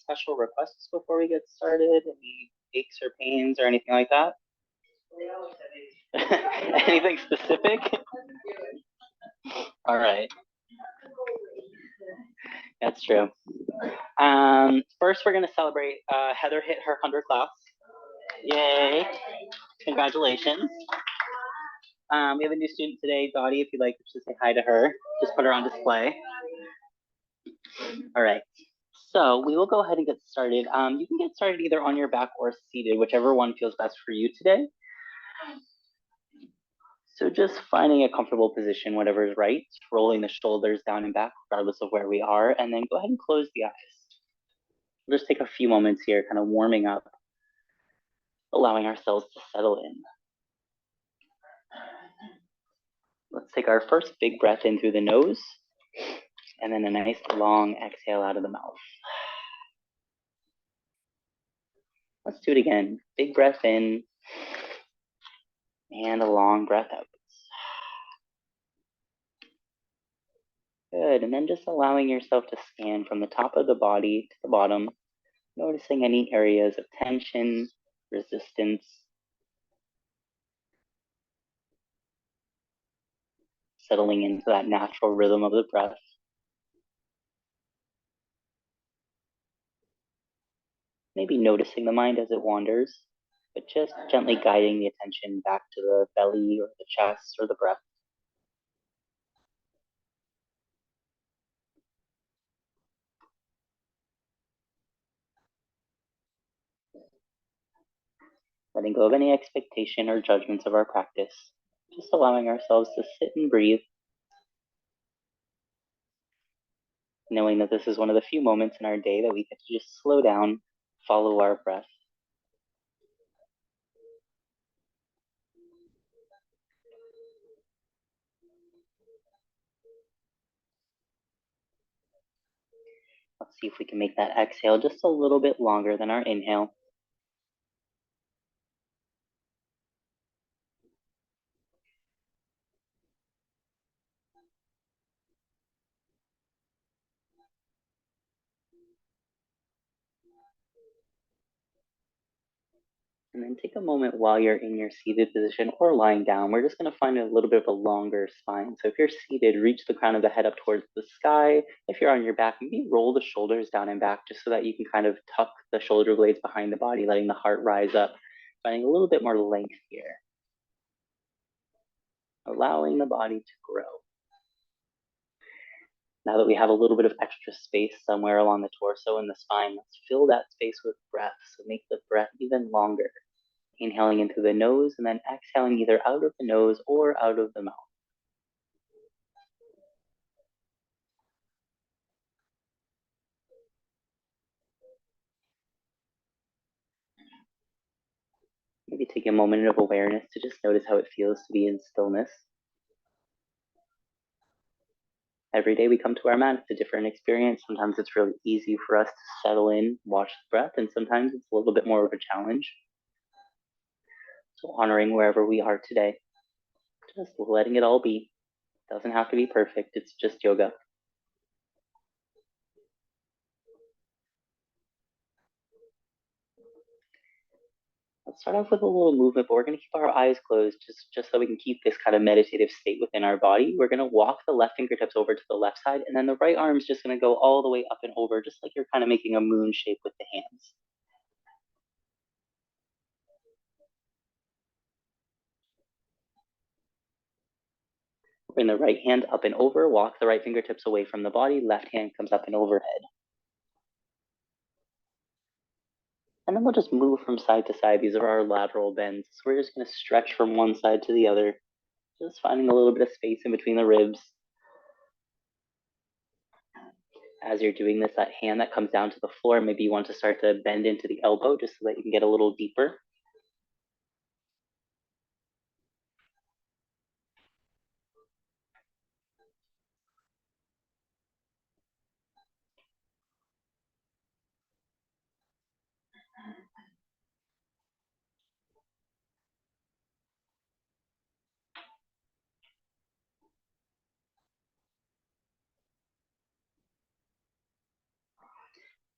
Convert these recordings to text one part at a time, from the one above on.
special requests before we get started? Any aches or pains or anything like that? Anything specific? All right. That's true. First, we're going to celebrate Heather hit her 100 class. Yay. Congratulations. We have a new student today, Dottie. If you'd like to say hi to her, just put her on display. All right. So we will go ahead and get started. You can get started either on your back or seated, whichever one feels best for you today. So just finding a comfortable position, whatever is right, rolling the shoulders down and back, regardless of where we are, and then go ahead and close the eyes. We'll just take a few moments here, kind of warming up, allowing ourselves to settle in. Let's take our first big breath in through the nose, and then a nice long exhale out of the mouth. Let's do it again. Big breath in, and a long breath out. Good, and then just allowing yourself to scan from the top of the body to the bottom, noticing any areas of tension, resistance, settling into that natural rhythm of the breath. Maybe noticing the mind as it wanders, but just gently guiding the attention back to the belly or the chest or the breath. Letting go of any expectation or judgments of our practice, just allowing ourselves to sit and breathe, knowing that this is one of the few moments in our day that we get to just slow down, follow our breath. Let's see if we can make that exhale just a little bit longer than our inhale. And then take a moment while you're in your seated position or lying down. We're just going to find a little bit of a longer spine. So if you're seated, reach the crown of the head up towards the sky. If you're on your back, maybe roll the shoulders down and back just so that you can kind of tuck the shoulder blades behind the body, letting the heart rise up, finding a little bit more length here. Allowing the body to grow. Now that we have a little bit of extra space somewhere along the torso and the spine, let's fill that space with breath. So make the breath even longer. Inhaling into the nose and then exhaling either out of the nose or out of the mouth. Maybe take a moment of awareness to just notice how it feels to be in stillness. Every day we come to our mat, it's a different experience. Sometimes it's really easy for us to settle in, watch the breath, and sometimes it's a little bit more of a challenge. So honoring wherever we are today, just letting it all be. It doesn't have to be perfect, it's just yoga. Let's start off with a little movement, but we're going to keep our eyes closed just so we can keep this kind of meditative state within our body. We're going to walk the left fingertips over to the left side, and then the right arm is just going to go all the way up and over, just like you're kind of making a moon shape with the hands. Bring the right hand up and over, walk the right fingertips away from the body, left hand comes up and overhead. And then we'll just move from side to side. These are our lateral bends. So we're just going to stretch from one side to the other, just finding a little bit of space in between the ribs. As you're doing this, that hand that comes down to the floor, maybe you want to start to bend into the elbow just so that you can get a little deeper.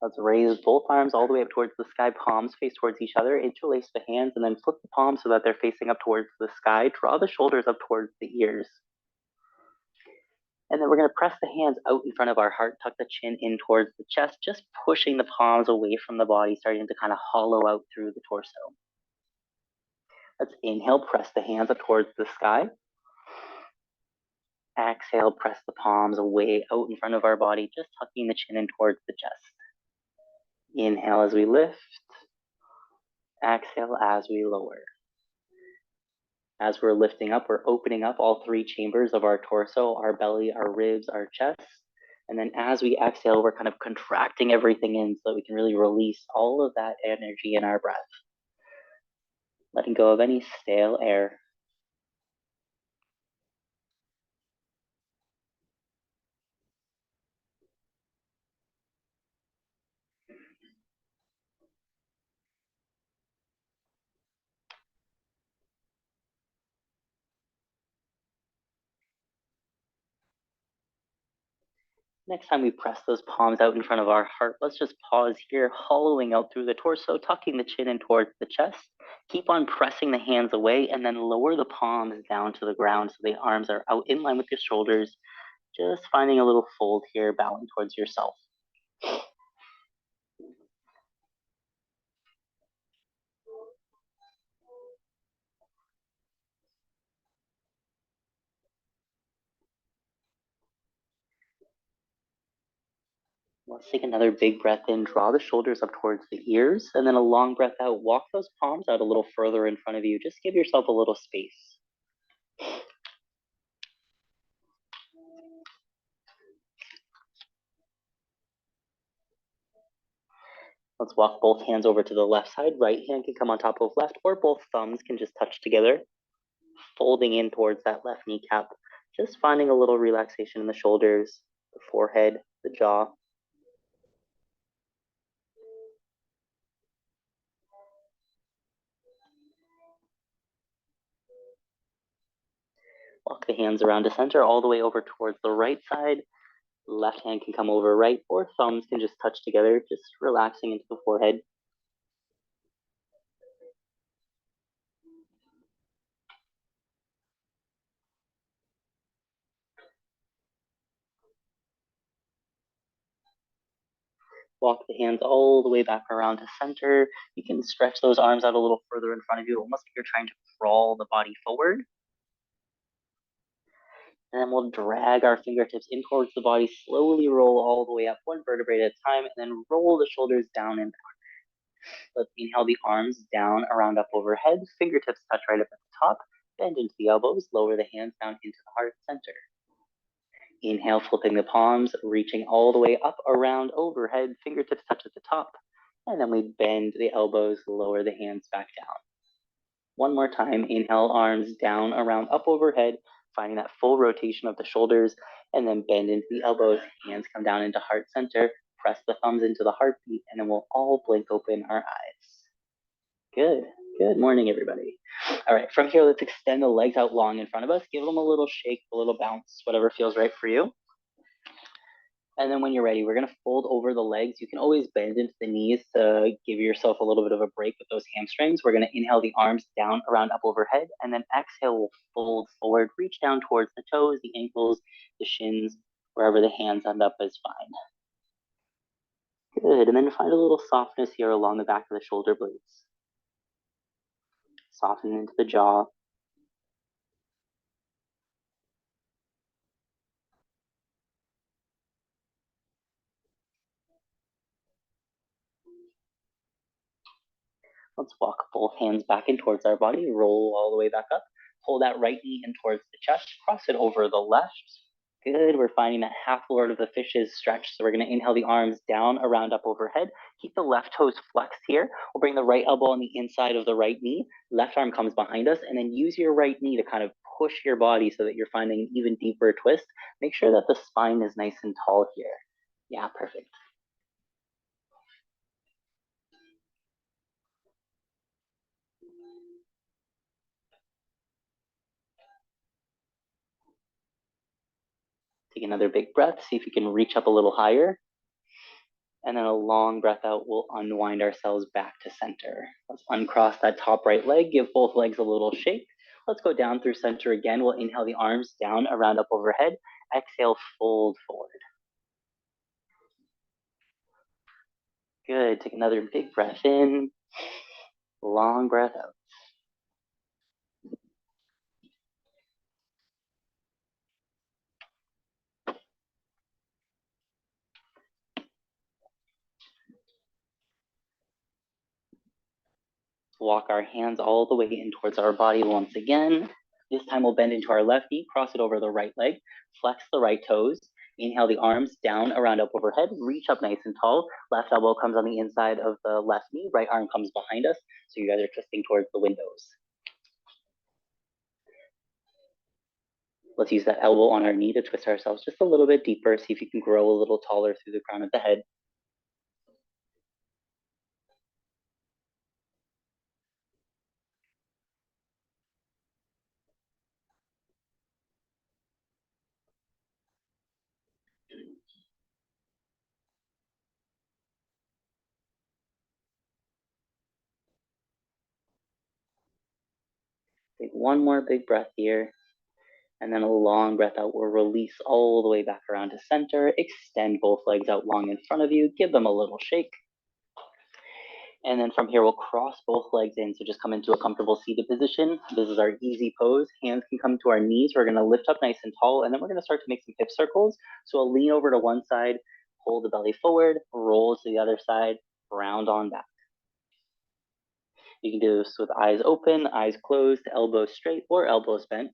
Let's raise both arms all the way up towards the sky, palms face towards each other, interlace the hands, and then flip the palms so that they're facing up towards the sky. Draw the shoulders up towards the ears. And then we're going to press the hands out in front of our heart, tuck the chin in towards the chest, just pushing the palms away from the body, starting to kind of hollow out through the torso. Let's inhale, press the hands up towards the sky. Exhale, press the palms away out in front of our body, just tucking the chin in towards the chest. Inhale as we lift. Exhale as we lower. As we're lifting up, we're opening up all three chambers of our torso, our belly, our ribs, our chest. And then as we exhale, we're kind of contracting everything in so that we can really release all of that energy in our breath. Letting go of any stale air. Next time we press those palms out in front of our heart, let's just pause here, hollowing out through the torso, tucking the chin in towards the chest. Keep on pressing the hands away and then lower the palms down to the ground so the arms are out in line with your shoulders. Just finding a little fold here, bowing towards yourself. Let's take another big breath in, draw the shoulders up towards the ears, and then a long breath out. Walk those palms out a little further in front of you. Just give yourself a little space. Let's walk both hands over to the left side. Right hand can come on top of left, or both thumbs can just touch together, folding in towards that left kneecap. Just finding a little relaxation in the shoulders, the forehead, the jaw. Walk the hands around to center all the way over towards the right side. Left hand can come over right, or thumbs can just touch together, just relaxing into the forehead. Walk the hands all the way back around to center. You can stretch those arms out a little further in front of you, almost like you're trying to crawl the body forward. And then we'll drag our fingertips in towards the body, slowly roll all the way up, one vertebrae at a time, and then roll the shoulders down and back. Let's inhale the arms down, around, up, overhead. Fingertips touch right up at the top. Bend into the elbows, lower the hands down into the heart center. Inhale, flipping the palms, reaching all the way up, around, overhead. Fingertips touch at the top. And then we bend the elbows, lower the hands back down. One more time, inhale, arms down, around, up, overhead, finding that full rotation of the shoulders, and then bend into the elbows, hands come down into heart center, press the thumbs into the heartbeat, and then we'll all blink open our eyes. Good. Good morning, everybody. All right, from here, let's extend the legs out long in front of us. Give them a little shake, a little bounce, whatever feels right for you. And then when you're ready, we're gonna fold over the legs. You can always bend into the knees to give yourself a little bit of a break with those hamstrings. We're gonna inhale the arms down, around, up, overhead, and then exhale, we'll fold forward, reach down towards the toes, the ankles, the shins, wherever the hands end up is fine. Good, and then find a little softness here along the back of the shoulder blades. Soften into the jaw. Let's walk both hands back in towards our body, roll all the way back up. Pull that right knee in towards the chest, cross it over the left. Good, we're finding that half lord of the fish is stretched. So we're gonna inhale the arms down, around, up, overhead. Keep the left toes flexed here. We'll bring the right elbow on the inside of the right knee. Left arm comes behind us, and then use your right knee to kind of push your body so that you're finding an even deeper twist. Make sure that the spine is nice and tall here. Yeah, perfect. Take another big breath. See if you can reach up a little higher. And then a long breath out, we'll unwind ourselves back to center. Let's uncross that top right leg, give both legs a little shake. Let's go down through center again. We'll inhale the arms down, around, up, overhead. Exhale, fold forward. Good, take another big breath in, long breath out. Walk our hands all the way in towards our body once again. This time we'll bend into our left knee, cross it over the right leg, flex the right toes. Inhale the arms down, around, up, overhead. Reach up nice and tall. Left elbow comes on the inside of the left knee. Right arm comes behind us. So you guys are twisting towards the windows. Let's use that elbow on our knee to twist ourselves just a little bit deeper. See if you can grow a little taller through the crown of the head. Take one more big breath here. And then a long breath out. We'll release all the way back around to center. Extend both legs out long in front of you. Give them a little shake. And then from here, we'll cross both legs in. So just come into a comfortable seated position. This is our easy pose. Hands can come to our knees. We're gonna lift up nice and tall. And then we're gonna start to make some hip circles. So I'll lean over to one side, hold the belly forward, roll to the other side, round on back. You can do this with eyes open, eyes closed, elbows straight, or elbows bent.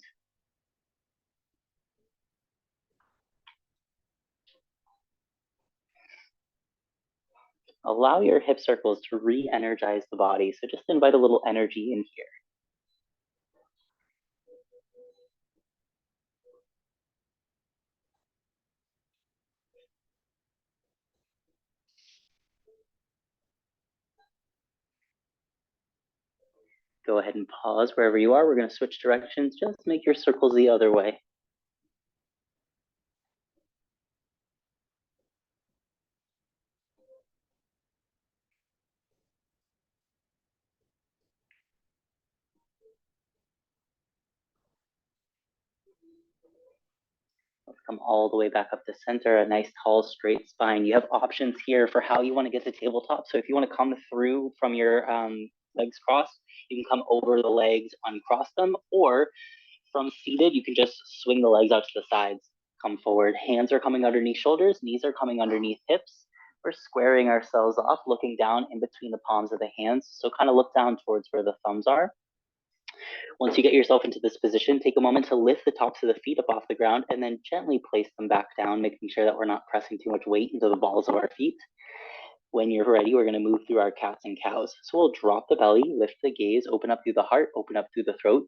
Allow your hip circles to re-energize the body. So just invite a little energy in here. Go ahead and pause wherever you are. We're going to switch directions. Just make your circles the other way. Let's come all the way back up to center, a nice tall straight spine. You have options here for how you want to get to tabletop. So if you want to come through from your legs crossed, you can come over the legs, uncross them, or from seated, you can just swing the legs out to the sides. Come forward. Hands are coming underneath shoulders, knees are coming underneath hips. We're squaring ourselves off, looking down in between the palms of the hands. So kind of look down towards where the thumbs are. Once you get yourself into this position, take a moment to lift the tops of the feet up off the ground and then gently place them back down, making sure that we're not pressing too much weight into the balls of our feet. When you're ready, we're going to move through our cats and cows. So we'll drop the belly, lift the gaze, open up through the heart, open up through the throat,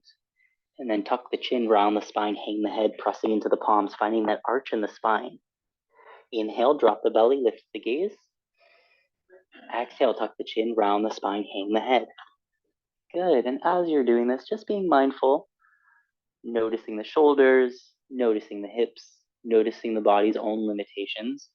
and then tuck the chin, round the spine, hang the head, pressing into the palms, finding that arch in the spine. Inhale, drop the belly, lift the gaze. Exhale, tuck the chin, round the spine, hang the head. Good, and as you're doing this, just being mindful, noticing the shoulders, noticing the hips, noticing the body's own limitations.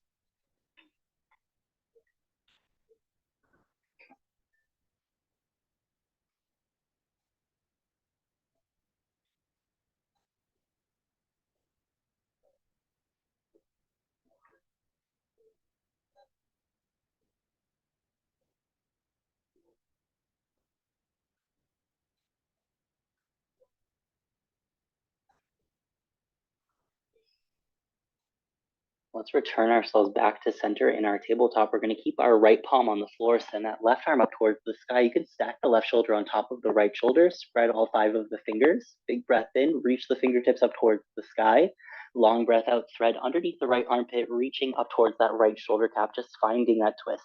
Let's return ourselves back to center in our tabletop. We're going to keep our right palm on the floor, send that left arm up towards the sky. You can stack the left shoulder on top of the right shoulder, spread all 5 of the fingers. Big breath in, reach the fingertips up towards the sky. Long breath out, thread underneath the right armpit, reaching up towards that right shoulder cap, just finding that twist.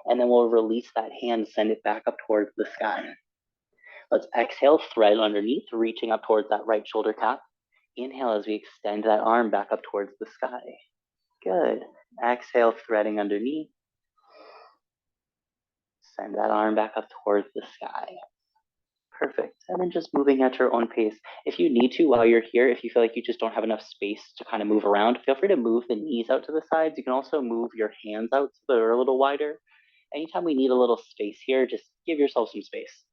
And then we'll release that hand, send it back up towards the sky. Let's exhale, thread underneath, reaching up towards that right shoulder cap. Inhale as we extend that arm back up towards the sky. Good. Exhale, threading underneath. Send that arm back up towards the sky. Perfect. And then just moving at your own pace. If you need to while you're here, if you feel like you just don't have enough space to kind of move around, feel free to move the knees out to the sides. You can also move your hands out so they're a little wider. Anytime we need a little space here, just give yourself some space.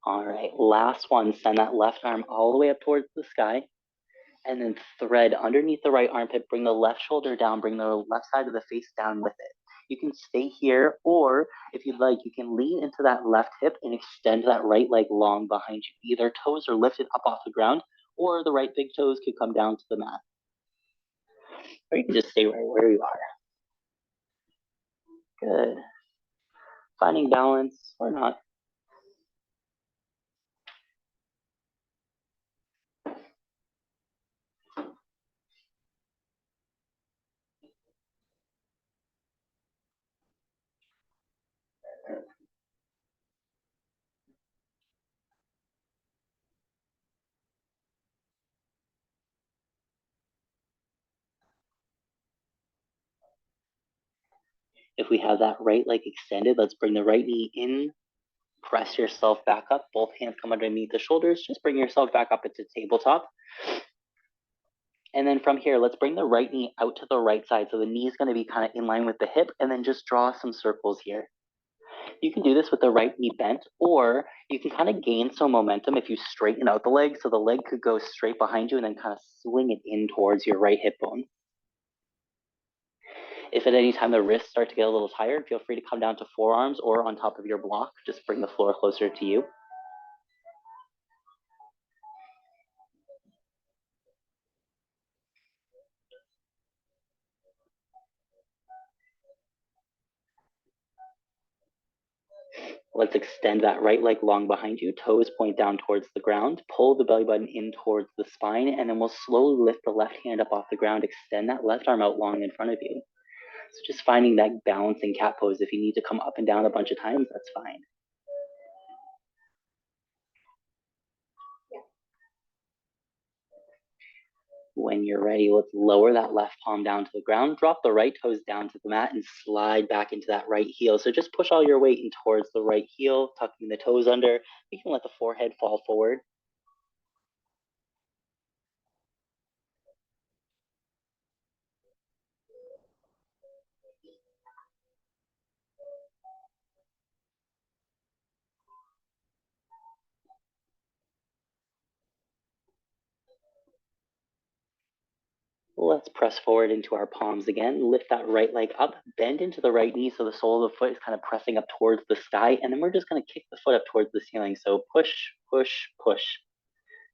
All right, last one. Send that left arm all the way up towards the sky. And then thread underneath the right armpit, bring the left shoulder down, bring the left side of the face down with it. You can stay here, or if you'd like, you can lean into that left hip and extend that right leg long behind you. Either toes are lifted up off the ground, or the right big toes could come down to the mat. Or you can just stay right where you are. Good. Finding balance or not. If we have that right leg extended, let's bring the right knee in. Press yourself back up. Both hands come underneath the shoulders. Just bring yourself back up into tabletop. And then from here, let's bring the right knee out to the right side. So the knee is going to be kind of in line with the hip, and then just draw some circles here. You can do this with the right knee bent, or you can kind of gain some momentum if you straighten out the leg. So the leg could go straight behind you and then kind of swing it in towards your right hip bone. If at any time the wrists start to get a little tired, feel free to come down to forearms or on top of your block. Just bring the floor closer to you. Let's extend that right leg long behind you. Toes point down towards the ground. Pull the belly button in towards the spine, and then we'll slowly lift the left hand up off the ground. Extend that left arm out long in front of you. So just finding that balancing cat pose. If you need to come up and down a bunch of times, that's fine. When you're ready, let's lower that left palm down to the ground. Drop the right toes down to the mat and slide back into that right heel. So just push all your weight in towards the right heel, tucking the toes under. You can let the forehead fall forward. Let's press forward into our palms again. Lift that right leg up, bend into the right knee so the sole of the foot is kind of pressing up towards the sky. And then we're just going to kick the foot up towards the ceiling. So push, push, push.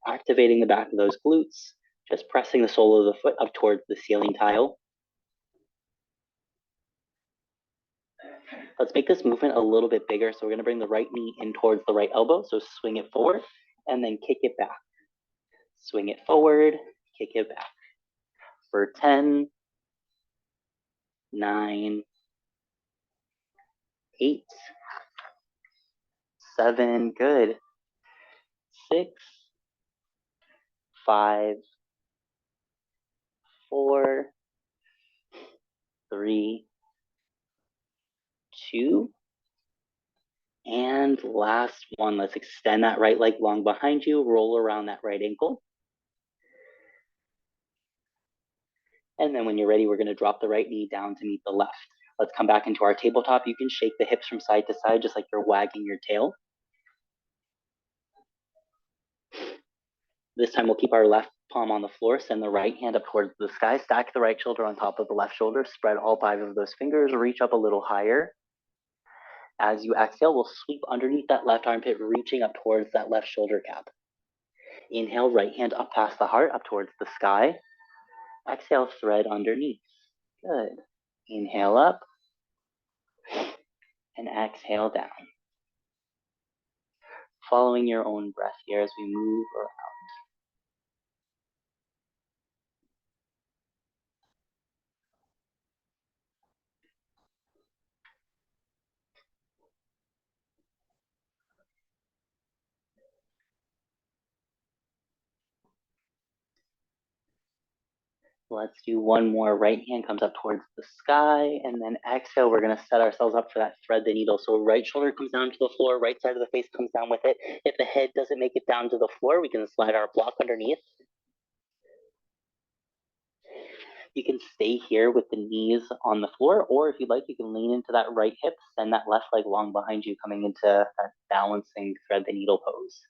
Activating the back of those glutes, just pressing the sole of the foot up towards the ceiling tile. Let's make this movement a little bit bigger. So we're going to bring the right knee in towards the right elbow. So swing it forward and then kick it back. Swing it forward, kick it back. For 10, 9, 8, 7, good. 6, 5, 4, 3, 2, and last one. Let's extend that right leg long behind you, roll around that right ankle. And then when you're ready, we're going to drop the right knee down to meet the left. Let's come back into our tabletop. You can shake the hips from side to side, just like you're wagging your tail. This time we'll keep our left palm on the floor, send the right hand up towards the sky, stack the right shoulder on top of the left shoulder, spread all 5 of those fingers, reach up a little higher. As you exhale, we'll sweep underneath that left armpit, reaching up towards that left shoulder cap. Inhale, right hand up past the heart, up towards the sky. Exhale, thread underneath. Good. Inhale up and exhale down. Following your own breath here as we move around. Let's do one more. Right hand comes up towards the sky, and then exhale. We're gonna set ourselves up for that thread the needle. So right shoulder comes down to the floor, right side of the face comes down with it. If the head doesn't make it down to the floor, we can slide our block underneath. You can stay here with the knees on the floor, or if you'd like, you can lean into that right hip, send that left leg long behind you, coming into that balancing thread the needle pose.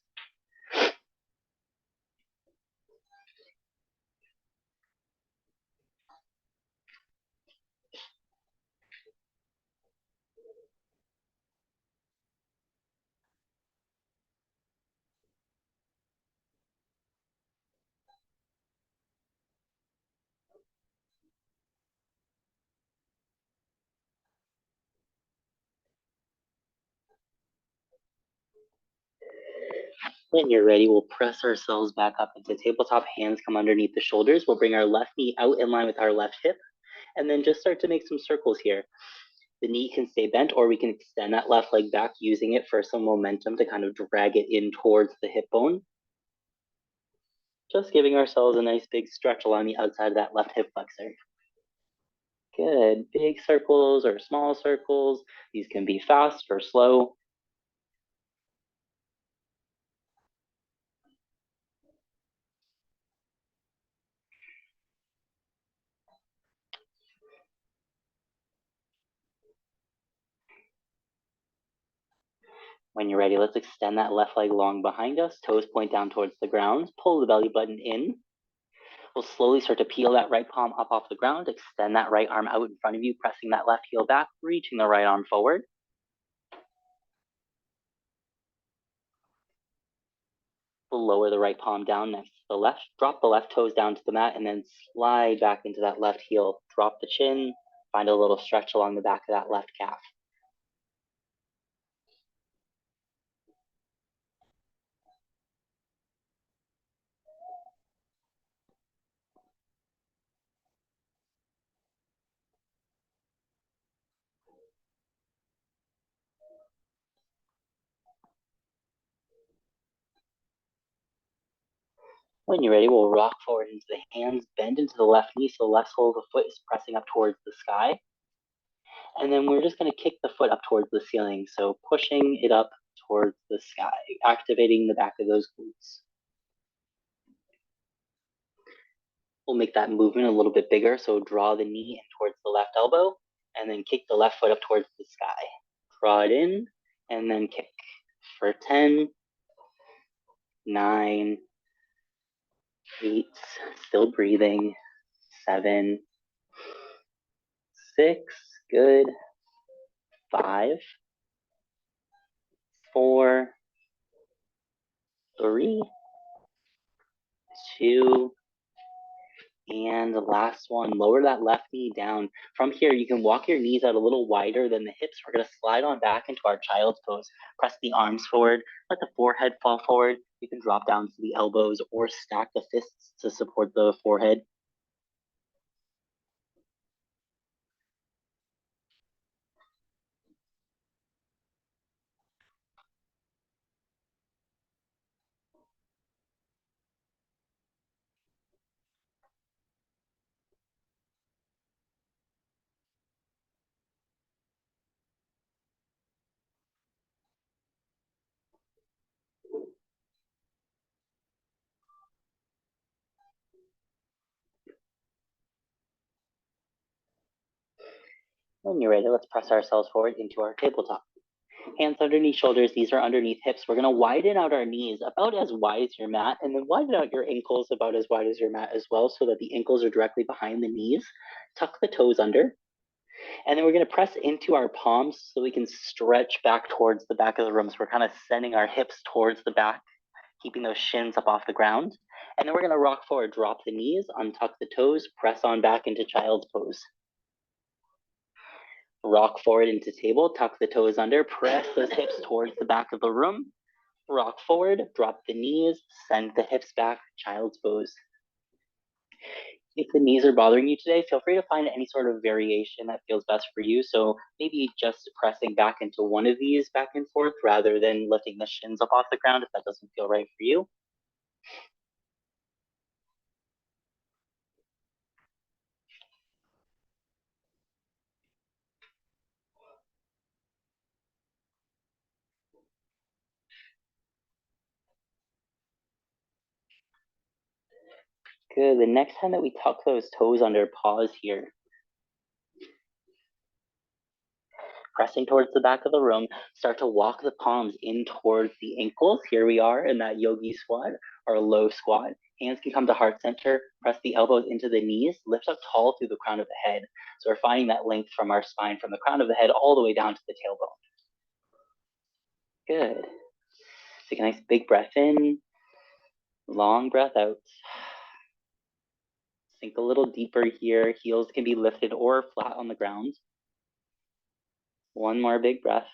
When you're ready, we'll press ourselves back up into tabletop. Hands come underneath the shoulders. We'll bring our left knee out in line with our left hip, and then just start to make some circles here. The knee can stay bent, or we can extend that left leg back, using it for some momentum to kind of drag it in towards the hip bone. Just giving ourselves a nice big stretch along the outside of that left hip flexor. Good. Big circles or small circles. These can be fast or slow. When you're ready, let's extend that left leg long behind us. Toes point down towards the ground. Pull the belly button in. We'll slowly start to peel that right palm up off the ground. Extend that right arm out in front of you, pressing that left heel back, reaching the right arm forward. We'll lower the right palm down next to the left. Drop the left toes down to the mat, and then slide back into that left heel. Drop the chin. Find a little stretch along the back of that left calf. When you're ready, we'll rock forward into the hands, bend into the left knee so the left sole of the foot is pressing up towards the sky. And then we're just going to kick the foot up towards the ceiling, so pushing it up towards the sky, activating the back of those glutes. We'll make that movement a little bit bigger, so draw the knee in towards the left elbow, and then kick the left foot up towards the sky. Draw it in, and then kick for 10, 9, 8, still breathing, 7, 6, good, 5, 4, 3, 2, and the last one. Lower that left knee down. From here, you can walk your knees out a little wider than the hips. We're going to slide on back into our child's pose. Press the arms forward. Let the forehead fall forward. You can drop down to the elbows or stack the fists to support the forehead. When you're ready, let's press ourselves forward into our tabletop. Hands underneath shoulders. These are underneath hips. We're going to widen out our knees about as wide as your mat, and then widen out your ankles about as wide as your mat as well, so that the ankles are directly behind the knees. Tuck the toes under. And then we're going to press into our palms so we can stretch back towards the back of the room. So we're kind of sending our hips towards the back, keeping those shins up off the ground. And then we're going to rock forward, drop the knees, untuck the toes, press on back into child's pose. Rock forward into table, tuck the toes under, press those hips towards the back of the room. Rock forward, drop the knees, send the hips back, child's pose. If the knees are bothering you today, feel free to find any sort of variation that feels best for you. So maybe just pressing back into one of these back and forth rather than lifting the shins up off the ground if that doesn't feel right for you. Good. The next time that we tuck those toes under, pause here. Pressing towards the back of the room, start to walk the palms in towards the ankles. Here we are in that yogi squat or low squat. Hands can come to heart center, press the elbows into the knees, lift up tall through the crown of the head. So we're finding that length from our spine, from the crown of the head all the way down to the tailbone. Good. Take a nice big breath in, long breath out. Sink a little deeper here. Heels can be lifted or flat on the ground. One more big breath.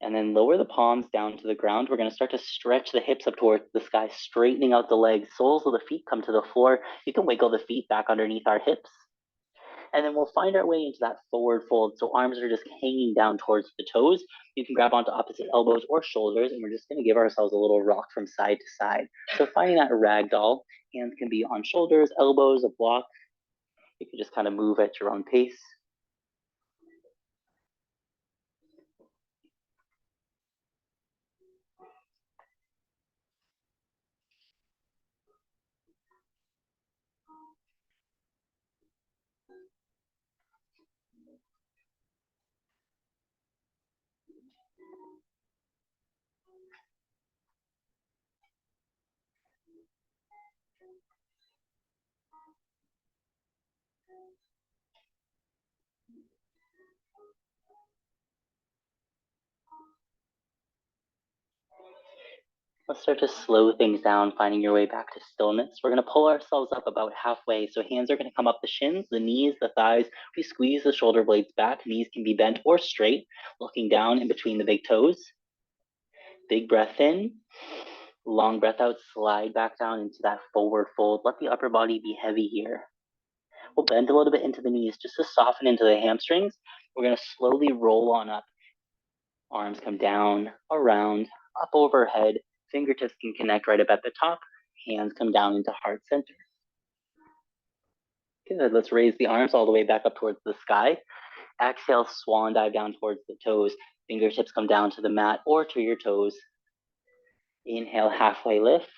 And then lower the palms down to the ground. We're going to start to stretch the hips up towards the sky, straightening out the legs. Soles of the feet come to the floor. You can wiggle the feet back underneath our hips. And then we'll find our way into that forward fold. So arms are just hanging down towards the toes. You can grab onto opposite elbows or shoulders, and we're just going to give ourselves a little rock from side to side. So finding that ragdoll, hands can be on shoulders, elbows, a block. You can just kind of move at your own pace. Let's start to slow things down, finding your way back to stillness. We're going to pull ourselves up about halfway. So hands are going to come up the shins, the knees, the thighs. We squeeze the shoulder blades back. Knees can be bent or straight, looking down in between the big toes. Big breath in. Long breath out. Slide back down into that forward fold. Let the upper body be heavy here. We'll bend a little bit into the knees just to soften into the hamstrings. We're going to slowly roll on up. Arms come down, around, up overhead. Fingertips can connect right up at the top. Hands come down into heart center. Good. Let's raise the arms all the way back up towards the sky. Exhale, swan dive down towards the toes. Fingertips come down to the mat or to your toes. Inhale, halfway lift.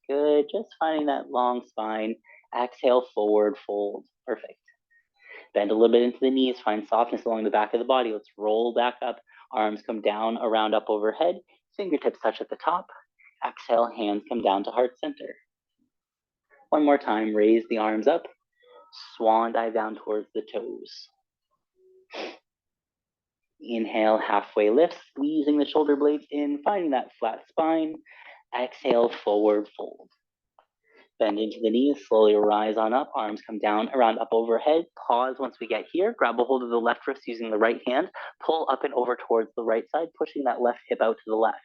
Good. Just finding that long spine. Exhale, forward fold. Perfect. Bend a little bit into the knees. Find softness along the back of the body. Let's roll back up. Arms come down, around, up overhead. Fingertips touch at the top. Exhale, hands come down to heart center. One more time, raise the arms up. Swan dive down towards the toes. Inhale, halfway lift, squeezing the shoulder blades in, finding that flat spine. Exhale, forward fold. Bend into the knees, slowly rise on up. Arms come down, around, up overhead. Pause once we get here. Grab a hold of the left wrist using the right hand. Pull up and over towards the right side, pushing that left hip out to the left.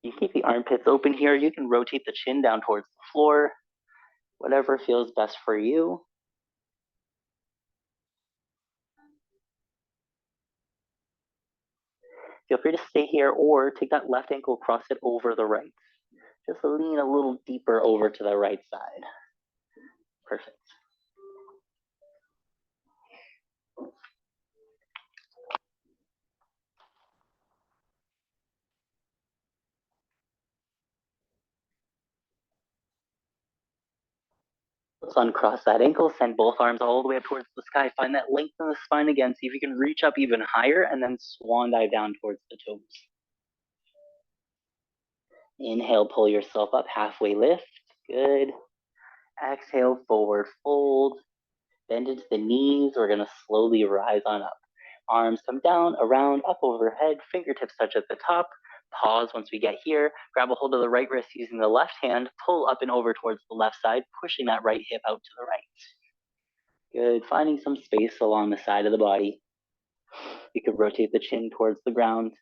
You keep the armpits open here. You can rotate the chin down towards the floor. Whatever feels best for you. Feel free to stay here or take that left ankle, cross it over the right. Just lean a little deeper over to the right side. Perfect. Let's uncross that ankle, send both arms all the way up towards the sky. Find that length in the spine again. See if you can reach up even higher and then swan dive down towards the toes. Inhale, pull yourself up, halfway lift. Good. Exhale, forward fold. Bend into the knees. We're going to slowly rise on up. Arms come down, around, up overhead. Fingertips touch at the top. Pause once we get here. Grab a hold of the right wrist using the left hand. Pull up and over towards the left side, pushing that right hip out to the right. Good. Finding some space along the side of the body. You could rotate the chin towards the ground.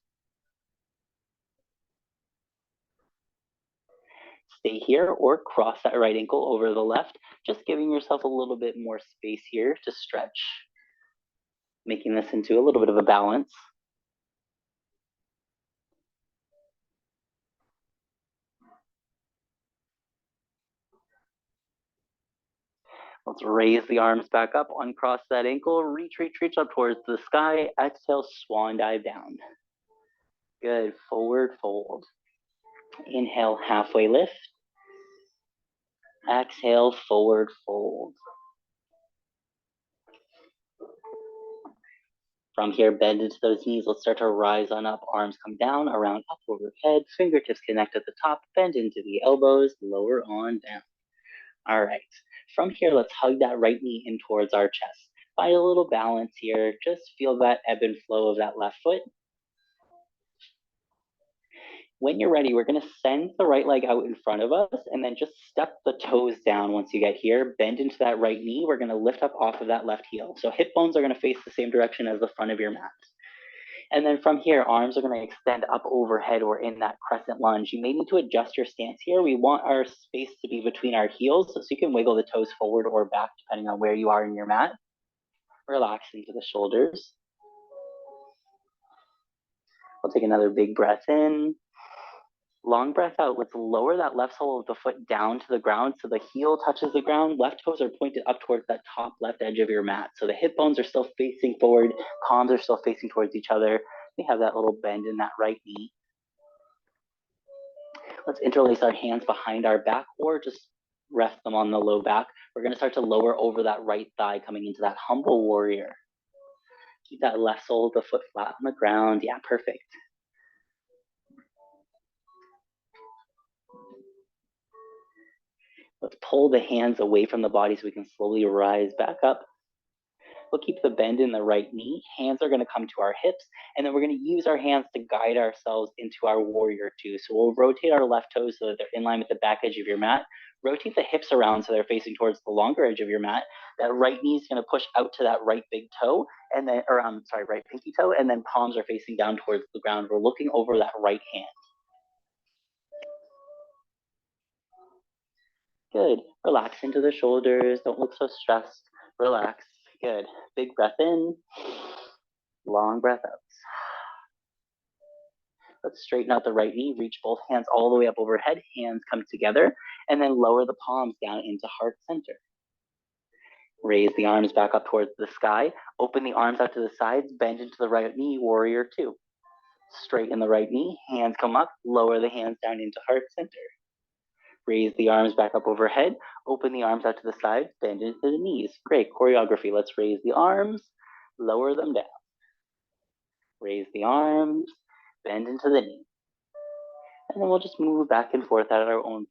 Stay here or cross that right ankle over the left, just giving yourself a little bit more space here to stretch, making this into a little bit of a balance. Let's raise the arms back up, uncross that ankle, reach up towards the sky. Exhale, swan dive down. Good, forward fold. Inhale, halfway lift. Exhale, forward fold. From here, bend into those knees. Let's start to rise on up. Arms come down, around, up overhead. Fingertips connect at the top. Bend into the elbows. Lower on down. All right. From here, let's hug that right knee in towards our chest. Find a little balance here. Just feel that ebb and flow of that left foot. When you're ready, we're going to send the right leg out in front of us and then just step the toes down once you get here. Bend into that right knee. We're going to lift up off of that left heel. So hip bones are going to face the same direction as the front of your mat. And then from here, arms are going to extend up overhead or in that crescent lunge. You may need to adjust your stance here. We want our space to be between our heels, so you can wiggle the toes forward or back depending on where you are in your mat. Relax into the shoulders. We'll take another big breath in. Long breath out. Let's lower that left sole of the foot down to the ground so the heel touches the ground. Left toes are pointed up towards that top left edge of your mat. So the hip bones are still facing forward. Palms are still facing towards each other. We have that little bend in that right knee. Let's interlace our hands behind our back or just rest them on the low back. We're going to start to lower over that right thigh coming into that humble warrior. Keep that left sole of the foot flat on the ground. Yeah, perfect. Let's pull the hands away from the body so we can slowly rise back up. We'll keep the bend in the right knee. Hands are going to come to our hips, and then we're going to use our hands to guide ourselves into our warrior two. So we'll rotate our left toes so that they're in line with the back edge of your mat. Rotate the hips around so they're facing towards the longer edge of your mat. That right knee is going to push out to that right big toe, and then, right pinky toe, and then palms are facing down towards the ground. We're looking over that right hand. Good. Relax into the shoulders. Don't look so stressed. Relax. Good. Big breath in. Long breath out. Let's straighten out the right knee. Reach both hands all the way up overhead. Hands come together. And then lower the palms down into heart center. Raise the arms back up towards the sky. Open the arms out to the sides. Bend into the right knee. Warrior two. Straighten the right knee. Hands come up. Lower the hands down into heart center. Raise the arms back up overhead. Open the arms out to the sides. Bend into the knees. Great choreography. Let's raise the arms. Lower them down. Raise the arms. Bend into the knees. And then we'll just move back and forth at our own pace.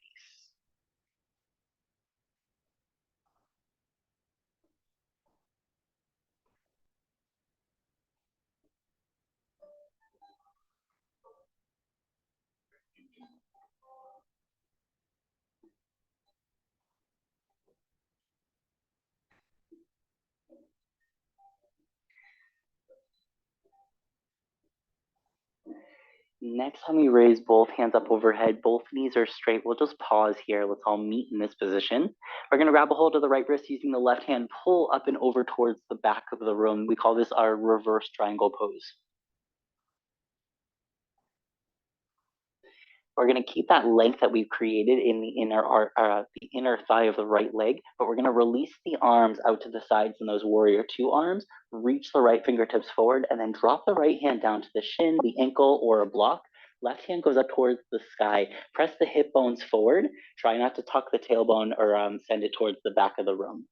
Next time we raise both hands up overhead, both knees are straight. We'll just pause here. Let's all meet in this position. We're going to grab a hold of the right wrist using the left hand, pull up and over towards the back of the room. We call this our reverse triangle pose. We're going to keep that length that we've created in the inner thigh of the right leg, but we're going to release the arms out to the sides in those warrior two arms, reach the right fingertips forward, and then drop the right hand down to the shin, the ankle, or a block. Left hand goes up towards the sky. Press the hip bones forward. Try not to tuck the tailbone or send it towards the back of the room.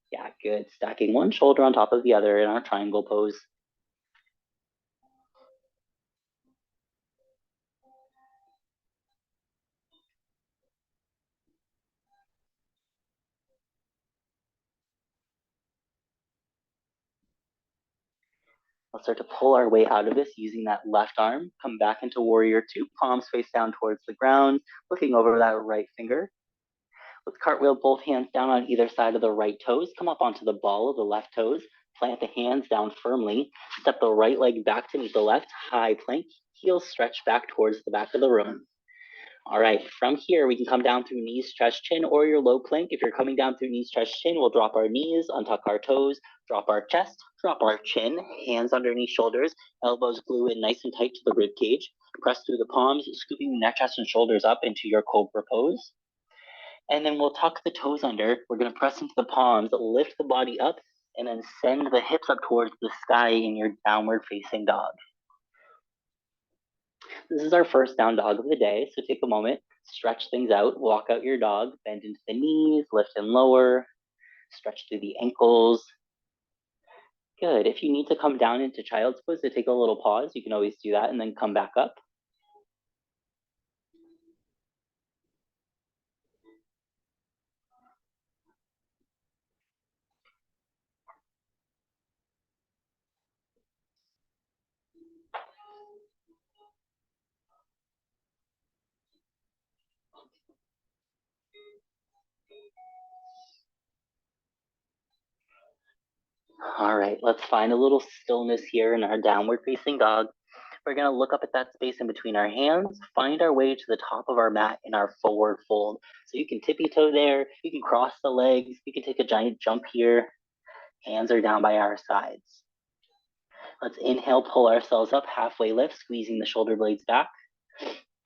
Yeah, good. Stacking one shoulder on top of the other in our triangle pose. We'll start to pull our way out of this using that left arm. Come back into warrior two, palms face down towards the ground, looking over that right finger. Let's cartwheel both hands down on either side of the right toes. Come up onto the ball of the left toes. Plant the hands down firmly. Step the right leg back to meet the left. High plank. Heels stretch back towards the back of the room. All right, from here, we can come down through knees, chest, chin, or your low plank. If you're coming down through knees, chest, chin, we'll drop our knees, untuck our toes, drop our chest, drop our chin, hands underneath shoulders, elbows glue in nice and tight to the rib cage. Press through the palms, scooping the neck, chest, and shoulders up into your cobra pose. And then we'll tuck the toes under. We're going to press into the palms, lift the body up, and then send the hips up towards the sky in your downward facing dog. This is our first down dog of the day, so take a moment, Stretch things out, walk out your dog, bend into the knees, lift and lower, stretch through the ankles. Good. If you need to come down into child's pose to take a little pause, you can always do that and then come back up. All right, let's find a little stillness here in our downward facing dog. We're gonna look up at that space in between our hands, find our way to the top of our mat in our forward fold. So you can tippy toe there, you can cross the legs, you can take a giant jump here. Hands are down by our sides. Let's inhale, pull ourselves up, halfway lift, squeezing the shoulder blades back.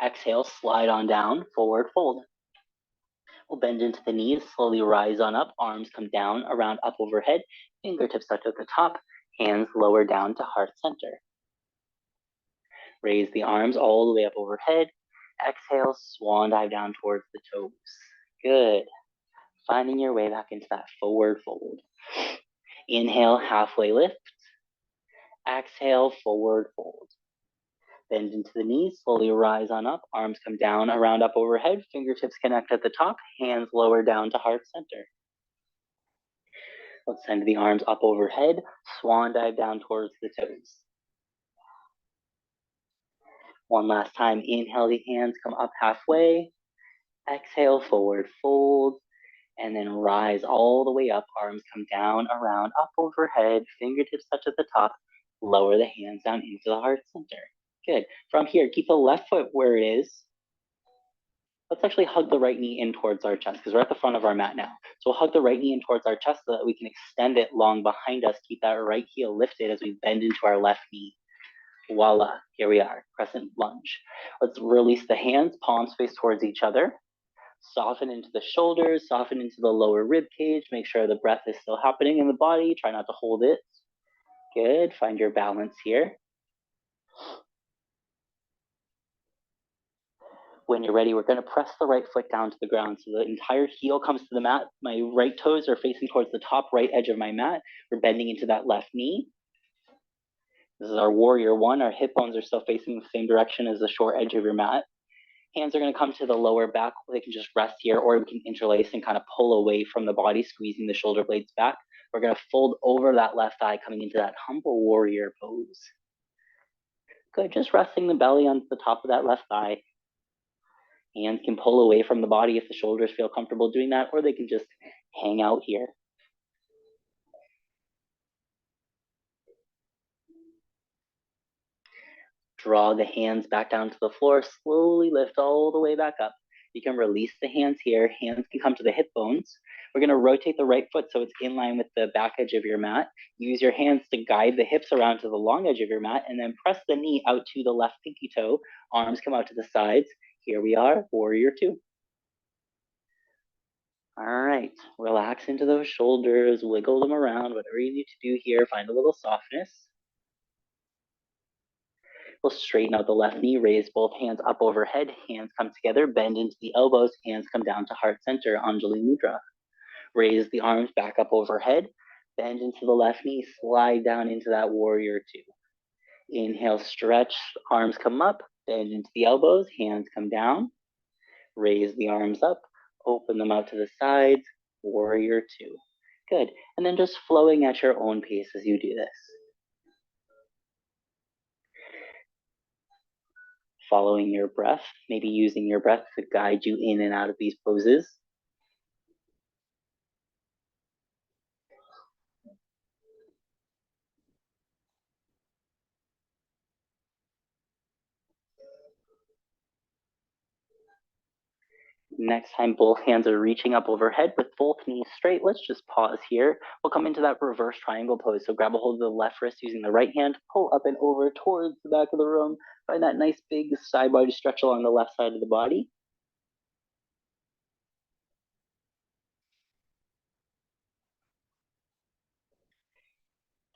Exhale, slide on down, forward fold. We'll bend into the knees, slowly rise on up, arms come down, around, up overhead, fingertips touch at the top, hands lower down to heart center. Raise the arms all the way up overhead. Exhale, swan dive down towards the toes. Good. Finding your way back into that forward fold. Inhale, halfway lift. Exhale, forward fold. Bend into the knees, slowly rise on up, arms come down, around, up overhead, fingertips connect at the top, hands lower down to heart center. Let's send the arms up overhead, swan dive down towards the toes. One last time, inhale, the hands come up halfway, exhale, forward fold, and then rise all the way up, arms come down, around, up overhead, fingertips touch at the top, lower the hands down into the heart center. Good. From here, keep the left foot where it is. Let's actually hug the right knee in towards our chest because we're at the front of our mat now. So we'll hug the right knee in towards our chest so that we can extend it long behind us. Keep that right heel lifted as we bend into our left knee. Voila, here we are, crescent lunge. Let's release the hands, palms face towards each other. Soften into the shoulders, soften into the lower rib cage. Make sure the breath is still happening in the body. Try not to hold it. Good, find your balance here. When you're ready, we're gonna press the right foot down to the ground so the entire heel comes to the mat. My right toes are facing towards the top right edge of my mat. We're bending into that left knee. This is our warrior one. Our hip bones are still facing the same direction as the short edge of your mat. Hands are gonna come to the lower back. They can just rest here, or we can interlace and kind of pull away from the body, squeezing the shoulder blades back. We're gonna fold over that left thigh, coming into that humble warrior pose. Good, just resting the belly on the top of that left thigh. Hands can pull away from the body if the shoulders feel comfortable doing that, or they can just hang out here. Draw the hands back down to the floor, slowly lift all the way back up. You can release the hands here. Hands can come to the hip bones. We're gonna rotate the right foot so it's in line with the back edge of your mat. Use your hands to guide the hips around to the long edge of your mat, and then press the knee out to the left pinky toe. Arms come out to the sides. Here we are, warrior two. All right, relax into those shoulders, wiggle them around, whatever you need to do here, find a little softness. We'll straighten out the left knee, raise both hands up overhead, hands come together, bend into the elbows, hands come down to heart center, Anjali Mudra. Raise the arms back up overhead, bend into the left knee, slide down into that warrior two. Inhale, stretch, arms come up, bend into the elbows, hands come down, raise the arms up, open them out to the sides, warrior two. Good, and then just flowing at your own pace as you do this. Following your breath, maybe using your breath to guide you in and out of these poses. Next time both hands are reaching up overhead with both knees straight, let's just pause here. We'll come into that reverse triangle pose. So grab a hold of the left wrist using the right hand, pull up and over towards the back of the room. Find that nice big side body stretch along the left side of the body.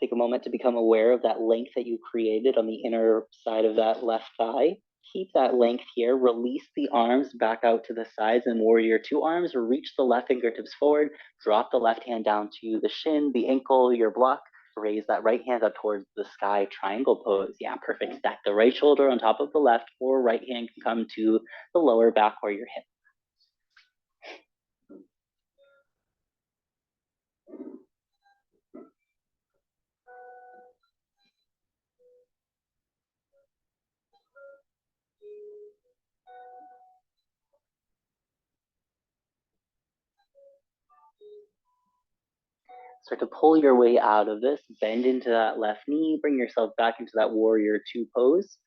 Take a moment to become aware of that length that you created on the inner side of that left thigh. Keep that length here. Release the arms back out to the sides and warrior two arms. Reach the left fingertips forward. Drop the left hand down to the shin, the ankle, your block. Raise that right hand up towards the sky, triangle pose. Yeah, perfect. Stack the right shoulder on top of the left, or right hand can come to the lower back or your hip. Start to pull your way out of this. Bend into that left knee. Bring yourself back into that warrior two pose.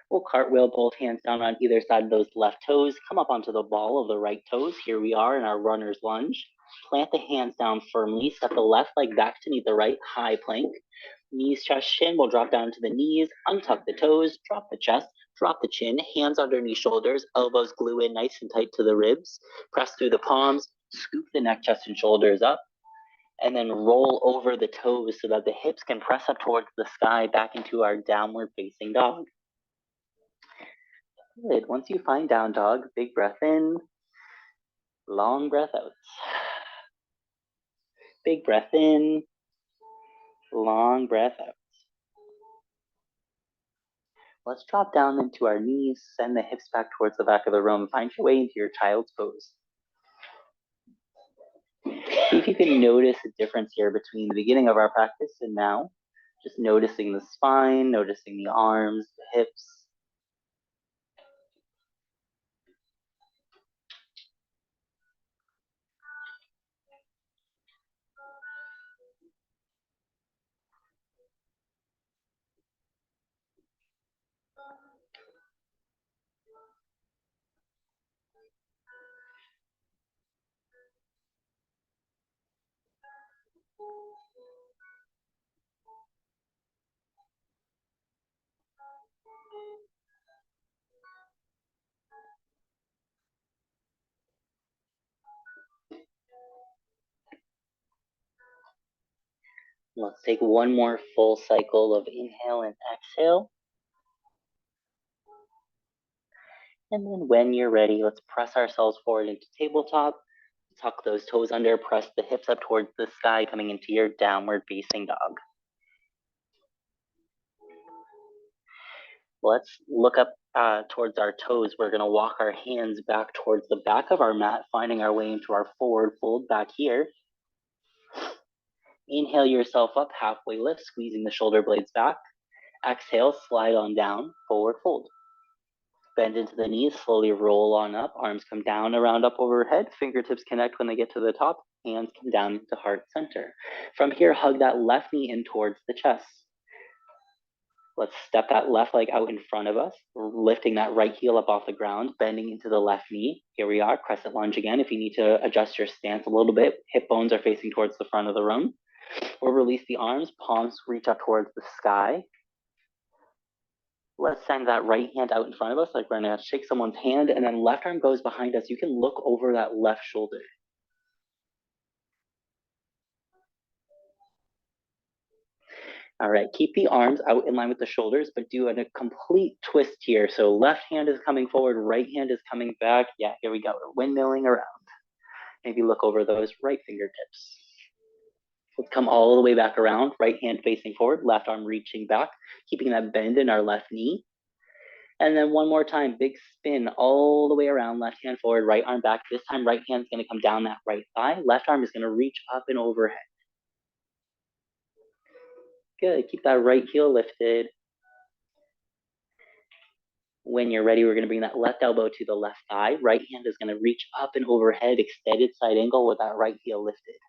We'll cartwheel both hands down on either side of those left toes. Come up onto the ball of the right toes. Here we are in our runner's lunge. Plant the hands down firmly. Step the left leg back to meet the right, high plank. Knees, chest, shin will drop down to the knees. Untuck the toes. Drop the chest. Drop the chin. Hands underneath shoulders. Elbows glue in nice and tight to the ribs. Press through the palms. Scoop the neck, chest, and shoulders up. And then roll over the toes so that the hips can press up towards the sky back into our downward facing dog. Good. Once you find down dog, big breath in, long breath out. Big breath in, long breath out. Let's drop down into our knees, send the hips back towards the back of the room. Find your way into your child's pose. See if you can notice a difference here between the beginning of our practice and now. Just noticing the spine, noticing the arms, the hips. Let's take one more full cycle of inhale and exhale. And then when you're ready, let's press ourselves forward into tabletop. Tuck those toes under, press the hips up towards the sky, coming into your downward facing dog. Let's look up towards our toes. We're gonna walk our hands back towards the back of our mat, finding our way into our forward fold back here. Inhale yourself up, halfway lift, squeezing the shoulder blades back. Exhale, slide on down, forward fold. Bend into the knees, slowly roll on up. Arms come down, around, up overhead. Fingertips connect when they get to the top. Hands come down to heart center. From here, hug that left knee in towards the chest. Let's step that left leg out in front of us, lifting that right heel up off the ground, bending into the left knee. Here we are, crescent lunge again. If you need to adjust your stance a little bit, hip bones are facing towards the front of the room. We'll release the arms, palms reach up towards the sky. Let's send that right hand out in front of us, like we're gonna shake someone's hand, and then left arm goes behind us. You can look over that left shoulder. All right, keep the arms out in line with the shoulders, but do a complete twist here. So left hand is coming forward, right hand is coming back. Yeah, here we go, we're windmilling around. Maybe look over those right fingertips. Let's come all the way back around, right hand facing forward, left arm reaching back, keeping that bend in our left knee. And then one more time, big spin all the way around, left hand forward, right arm back. This time, right hand's gonna come down that right thigh. Left arm is gonna reach up and overhead. Good, keep that right heel lifted. When you're ready, we're gonna bring that left elbow to the left thigh. Right hand is gonna reach up and overhead, extended side angle with that right heel lifted.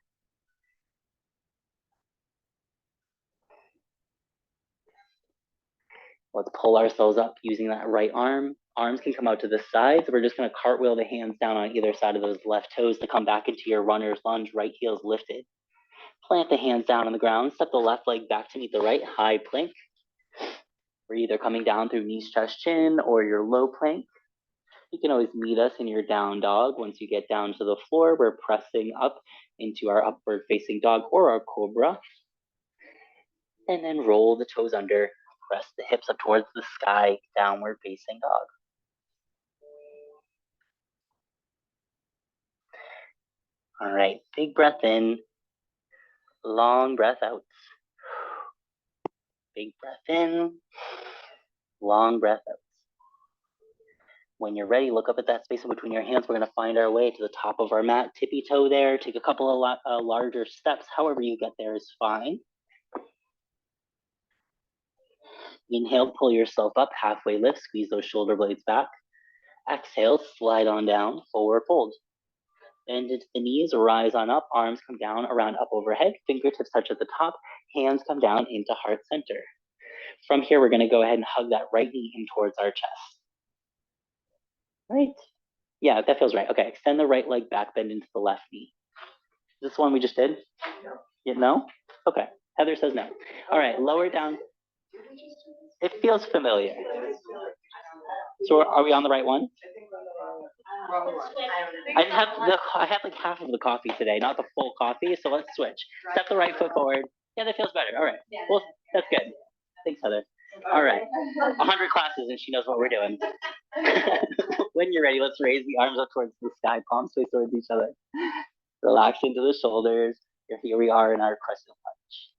Let's pull ourselves up using that right arm. Arms can come out to the sides. We're just gonna cartwheel the hands down on either side of those left toes to come back into your runner's lunge, right heel's lifted. Plant the hands down on the ground, step the left leg back to meet the right, high plank. We're either coming down through knees, chest, chin, or your low plank. You can always meet us in your down dog. Once you get down to the floor, we're pressing up into our upward facing dog or our cobra. And then roll the toes under, press the hips up towards the sky, downward facing dog. All right, big breath in, long breath out. Big breath in, long breath out. When you're ready, look up at that space in between your hands. We're going to find our way to the top of our mat, tippy toe there. Take a couple of larger steps. However you get there is fine. Inhale, pull yourself up, halfway lift, squeeze those shoulder blades back. Exhale, slide on down, forward fold. Bend into the knees, rise on up, arms come down, around up overhead, fingertips touch at the top, hands come down into heart center. From here, we're gonna go ahead and hug that right knee in towards our chest. Right? Yeah, that feels right. Okay, extend the right leg back, bend into the left knee. Is this one we just did? Yeah, no? Okay, Heather says no. All right, lower down. It feels familiar. So are we on the right one? I had like half of the coffee today, not the full coffee. So let's switch. Step the right foot forward. Yeah, that feels better. All right. Well, that's good. Thanks, Heather. All right. 100 classes and she knows what we're doing. When you're ready, let's raise the arms up towards the sky, palms face towards each other. Relax into the shoulders. Here we are in our crescent lunge.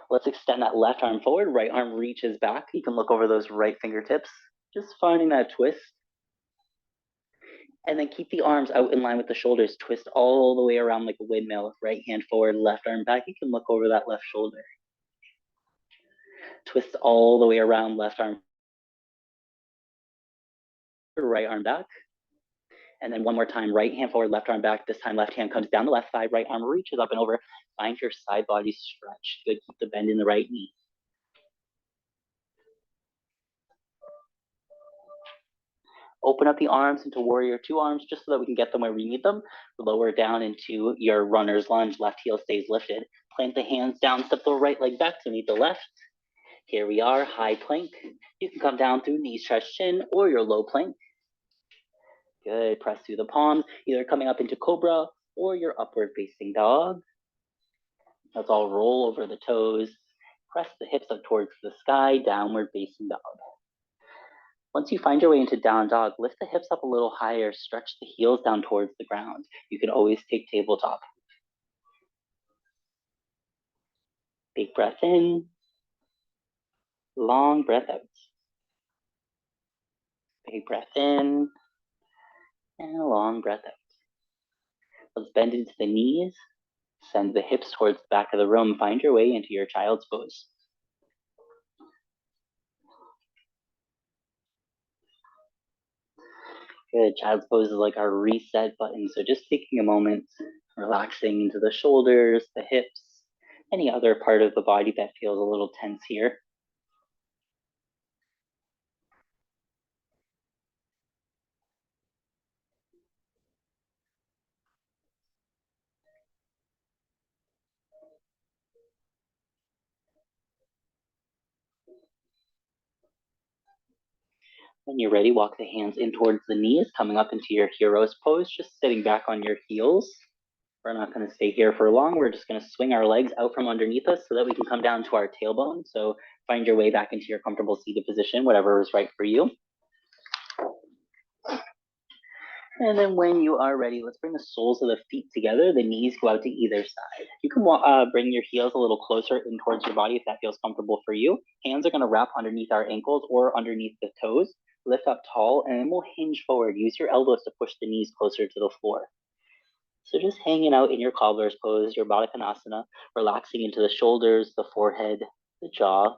Let's extend that left arm forward. Right arm reaches back. You can look over those right fingertips. Just finding that twist. And then keep the arms out in line with the shoulders. Twist all the way around like a windmill. Right hand forward, left arm back. You can look over that left shoulder. Twist all the way around, left arm, right arm back. And then one more time, right hand forward, left arm back. This time, left hand comes down the left side, right arm reaches up and over. Find your side body stretch. Good, keep the bend in the right knee. Open up the arms into warrior two arms just so that we can get them where we need them. Lower down into your runner's lunge. Left heel stays lifted. Plant the hands down, step the right leg back to meet the left. Here we are, high plank. You can come down through knee stretch chin or your low plank. Good, press through the palms, either coming up into cobra or your upward facing dog. Let's all roll over the toes. Press the hips up towards the sky, downward facing dog. Once you find your way into down dog, lift the hips up a little higher, stretch the heels down towards the ground. You can always take tabletop. Big breath in, long breath out. Big breath in, and a long breath out. Let's bend into the knees, send the hips towards the back of the room, find your way into your child's pose. Good, child's pose is like our reset button. So just taking a moment, relaxing into the shoulders, the hips, any other part of the body that feels a little tense here. When you're ready, walk the hands in towards the knees, coming up into your hero's pose, just sitting back on your heels. We're not going to stay here for long. We're just going to swing our legs out from underneath us so that we can come down to our tailbone. So find your way back into your comfortable seated position, whatever is right for you. And then when you are ready, let's bring the soles of the feet together. The knees go out to either side. You can bring your heels a little closer in towards your body if that feels comfortable for you. Hands are going to wrap underneath our ankles or underneath the toes. Lift up tall, and then we'll hinge forward. Use your elbows to push the knees closer to the floor. So just hanging out in your cobbler's pose, your Baddha Konasana, relaxing into the shoulders, the forehead, the jaw.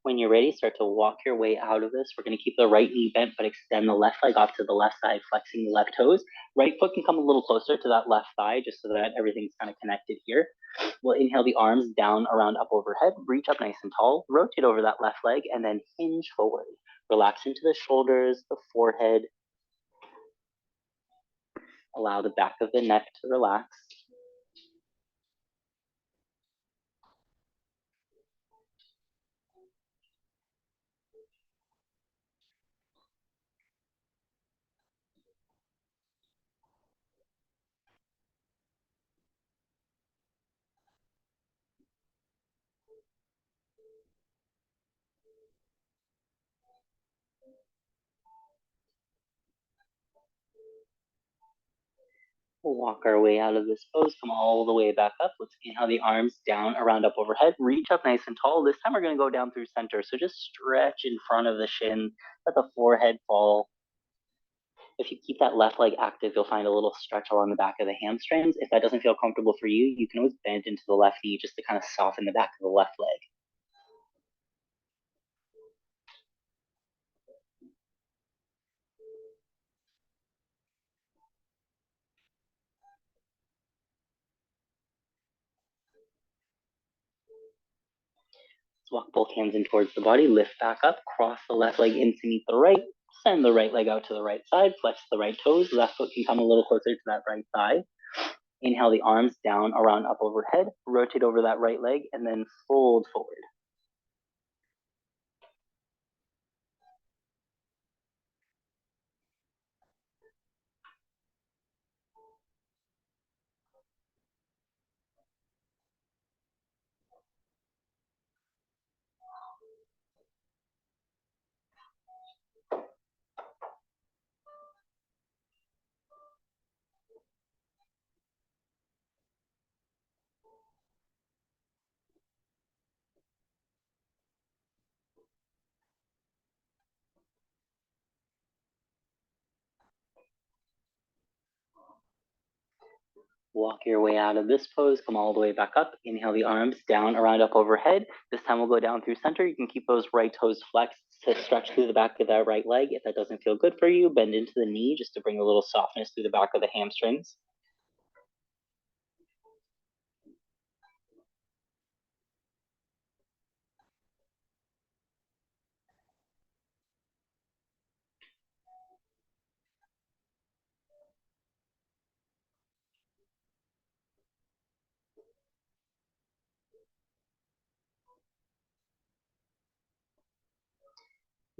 When you're ready, start to walk your way out of this. We're going to keep the right knee bent, but extend the left leg off to the left side, flexing the left toes. Right foot can come a little closer to that left thigh, just so that everything's kind of connected here. We'll inhale the arms down, around, up overhead. Reach up nice and tall. Rotate over that left leg, and then hinge forward. Relax into the shoulders, the forehead. Allow the back of the neck to relax. We'll walk our way out of this pose, come all the way back up. Let's inhale the arms down, around, up, overhead. Reach up nice and tall. This time we're going to go down through center. So just stretch in front of the shin, let the forehead fall. If you keep that left leg active, you'll find a little stretch along the back of the hamstrings. If that doesn't feel comfortable for you, you can always bend into the left knee just to kind of soften the back of the left leg. Let's walk both hands in towards the body, lift back up, cross the left leg in to meet the right, send the right leg out to the right side, flex the right toes, left foot can come a little closer to that right thigh. Inhale the arms down, around, up, overhead, rotate over that right leg, and then fold forward. Walk your way out of this pose, come all the way back up. Inhale the arms down, around, up, overhead. This time we'll go down through center. You can keep those right toes flexed to stretch through the back of that right leg. If that doesn't feel good for you, bend into the knee just to bring a little softness through the back of the hamstrings.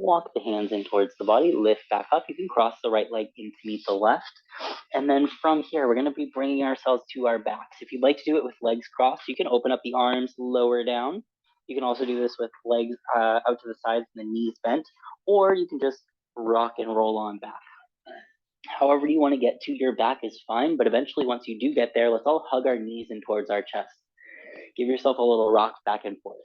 Walk the hands in towards the body, lift back up. You can cross the right leg in to meet the left. And then from here, we're gonna be bringing ourselves to our backs. If you'd like to do it with legs crossed, you can open up the arms, lower down. You can also do this with legs out to the sides and the knees bent, or you can just rock and roll on back. However you wanna get to your back is fine, but eventually once you do get there, let's all hug our knees in towards our chest. Give yourself a little rock back and forth.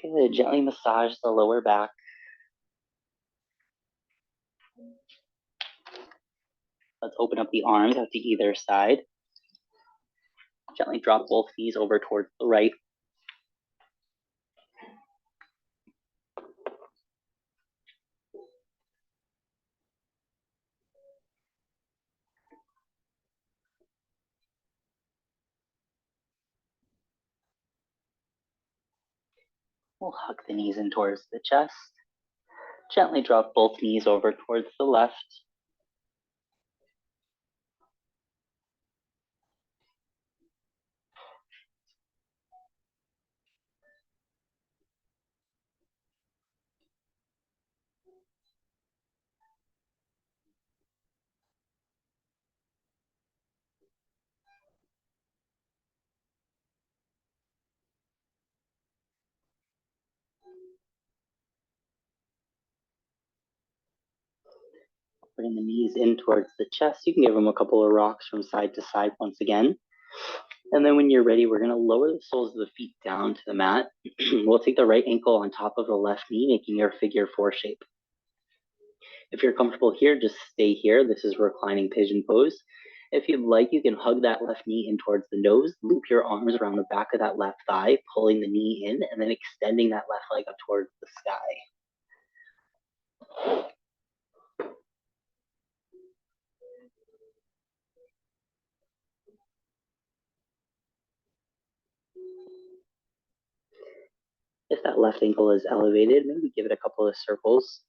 Good, gently massage the lower back. Let's open up the arms out to either side. Gently drop both knees over towards the right. We'll hug the knees in towards the chest. Gently drop both knees over towards the left. Bring the knees in towards the chest. You can give them a couple of rocks from side to side once again. And then when you're ready, we're going to lower the soles of the feet down to the mat. We'll take the right ankle on top of the left knee, making your figure four shape. If you're comfortable here, just stay here. This is reclining pigeon pose. If you'd like, you can hug that left knee in towards the nose, loop your arms around the back of that left thigh, pulling the knee in, and then extending that left leg up towards the sky. If that left ankle is elevated, maybe give it a couple of circles.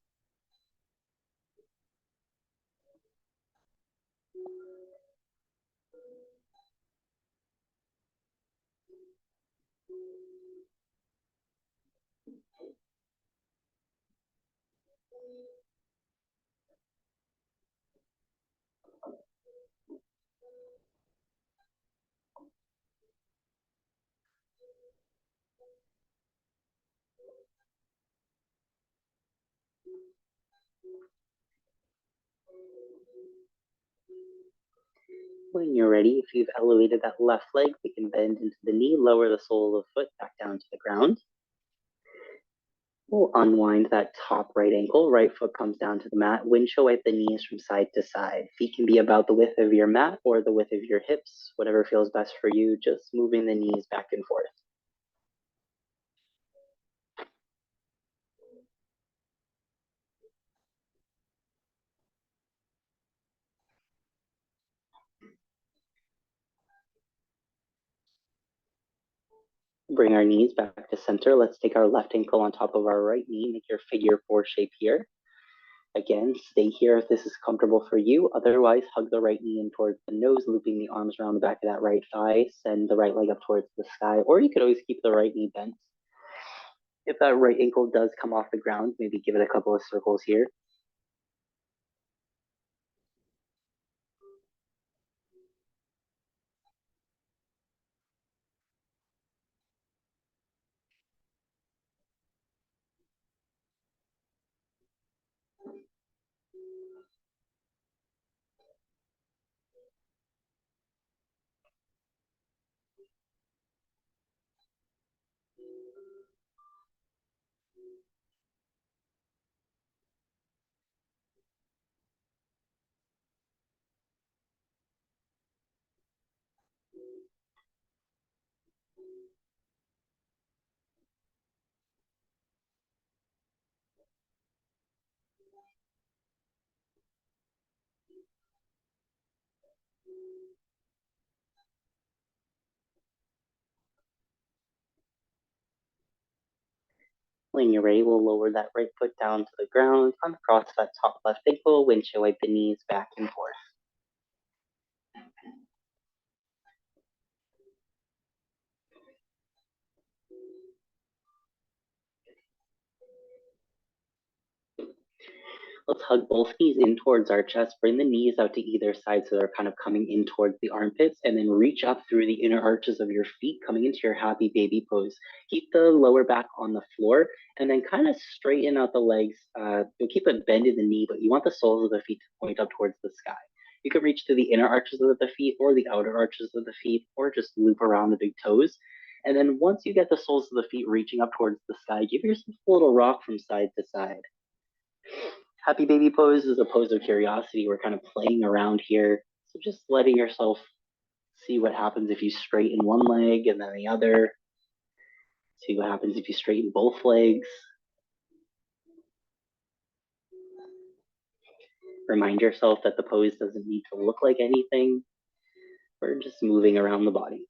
When you're ready, if you've elevated that left leg, we can bend into the knee, lower the sole of the foot back down to the ground. We'll unwind that top right ankle. Right foot comes down to the mat. Windshield wipe the knees from side to side. Feet can be about the width of your mat or the width of your hips, whatever feels best for you, just moving the knees back and forth. Bring our knees back to center. Let's take our left ankle on top of our right knee. Make your figure four shape here. Again, stay here if this is comfortable for you. Otherwise, hug the right knee in towards the nose, looping the arms around the back of that right thigh. Send the right leg up towards the sky, or you could always keep the right knee bent. If that right ankle does come off the ground, maybe give it a couple of circles here. When you're ready, we'll lower that right foot down to the ground, uncross that top left ankle, windshield wipe the knees back and forth. Let's hug both knees in towards our chest. Bring the knees out to either side so they're kind of coming in towards the armpits, and then reach up through the inner arches of your feet, coming into your happy baby pose. Keep the lower back on the floor, and then kind of straighten out the legs. You'll keep a bend in the knee, but you want the soles of the feet to point up towards the sky. You can reach to the inner arches of the feet or the outer arches of the feet, or just loop around the big toes. And then once you get the soles of the feet reaching up towards the sky, give yourself a little rock from side to side. Happy baby pose is a pose of curiosity. We're kind of playing around here. So just letting yourself see what happens if you straighten one leg and then the other. See what happens if you straighten both legs. Remind yourself that the pose doesn't need to look like anything. We're just moving around the body.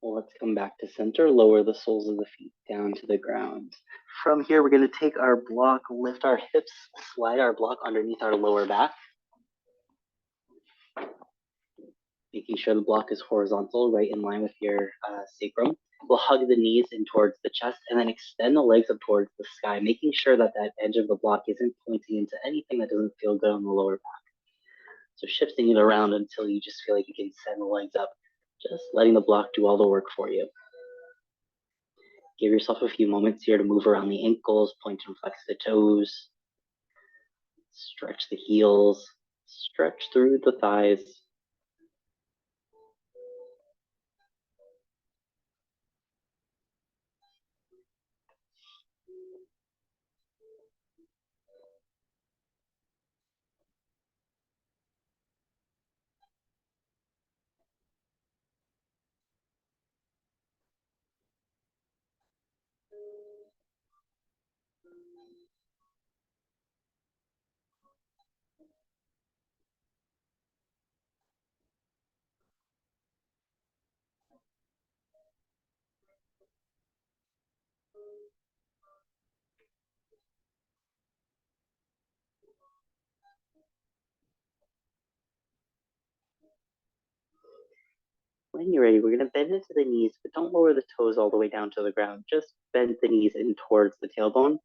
Well, let's come back to center, lower the soles of the feet down to the ground. From here, we're going to take our block, lift our hips, slide our block underneath our lower back, making sure the block is horizontal, right in line with your sacrum. We'll hug the knees in towards the chest and then extend the legs up towards the sky, making sure that that edge of the block isn't pointing into anything that doesn't feel good on the lower back. So shifting it around until you just feel like you can send the legs up, just letting the block do all the work for you. Give yourself a few moments here to move around the ankles, point and flex the toes, stretch the heels, stretch through the thighs. When you're ready, we're going to bend into the knees, but don't lower the toes all the way down to the ground. Just bend the knees in towards the tailbone.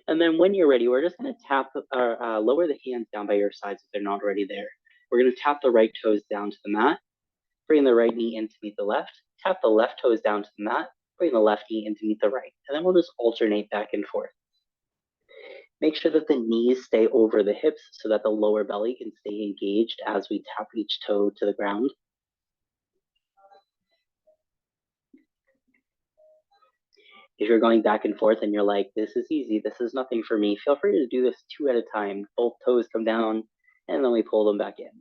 And then when you're ready, we're just going to tap or lower the hands down by your sides if they're not already there. We're going to tap the right toes down to the mat, bring the right knee in to meet the left, tap the left toes down to the mat, bring the left knee in to meet the right. And then we'll just alternate back and forth. Make sure that the knees stay over the hips so that the lower belly can stay engaged as we tap each toe to the ground. If you're going back and forth and you're like, this is easy, this is nothing for me, feel free to do this 2 at a time. Both toes come down, and then we pull them back in.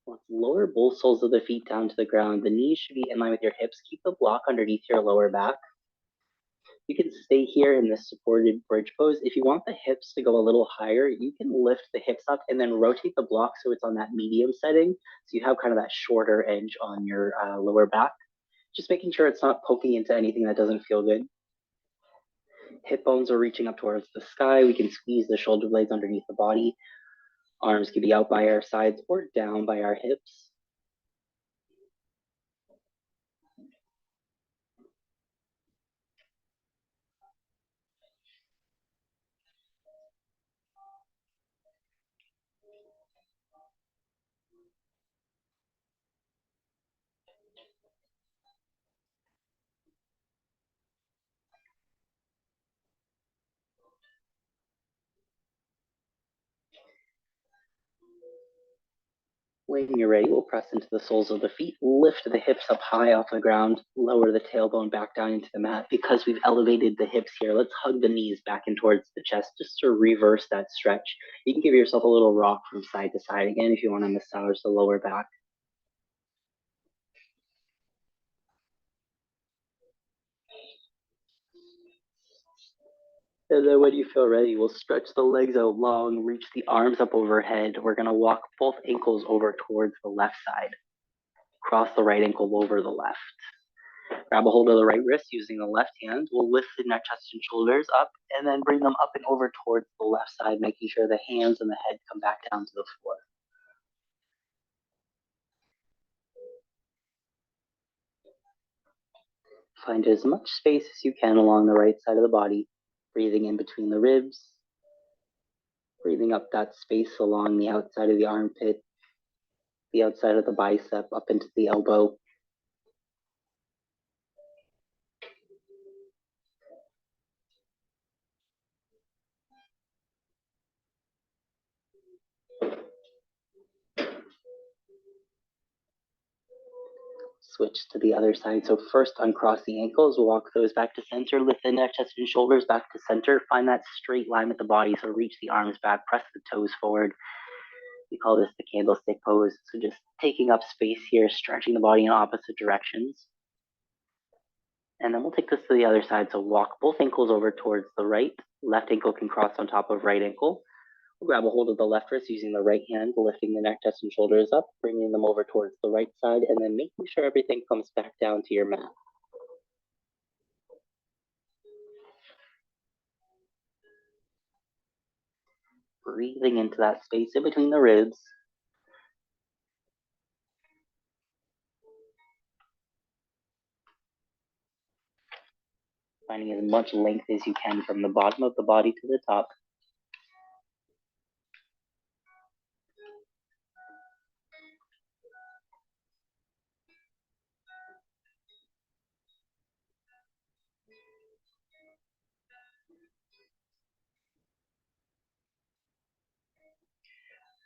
Let's lower both soles of the feet down to the ground. The knees should be in line with your hips. Keep the block underneath your lower back. You can stay here in this supported bridge pose. If you want the hips to go a little higher, you can lift the hips up and then rotate the block so it's on that medium setting. So you have kind of that shorter edge on your lower back. Just making sure it's not poking into anything that doesn't feel good. Hip bones are reaching up towards the sky. We can squeeze the shoulder blades underneath the body. Arms can be out by our sides or down by our hips. When you're ready, we'll press into the soles of the feet, lift the hips up high off the ground, lower the tailbone back down into the mat. Because we've elevated the hips here, let's hug the knees back in towards the chest just to reverse that stretch. You can give yourself a little rock from side to side again if you want to massage the lower back. And then when you feel ready, we'll stretch the legs out long, reach the arms up overhead. We're going to walk both ankles over towards the left side. Cross the right ankle over the left. Grab a hold of the right wrist using the left hand. We'll lift the neck, chest, and shoulders up, and then bring them up and over towards the left side, making sure the hands and the head come back down to the floor. Find as much space as you can along the right side of the body, breathing in between the ribs, breathing up that space along the outside of the armpit, the outside of the bicep, up into the elbow. Switch to the other side. So first uncross the ankles, walk those back to center, lift the neck, chest, and shoulders back to center. Find that straight line with the body. So reach the arms back, press the toes forward. We call this the candlestick pose. So just taking up space here, stretching the body in opposite directions. And then we'll take this to the other side. So walk both ankles over towards the right. Left ankle can cross on top of right ankle. We'll grab a hold of the left wrist using the right hand, lifting the neck, chest, and shoulders up, bringing them over towards the right side, and then making sure everything comes back down to your mat. Breathing into that space in between the ribs. Finding as much length as you can from the bottom of the body to the top.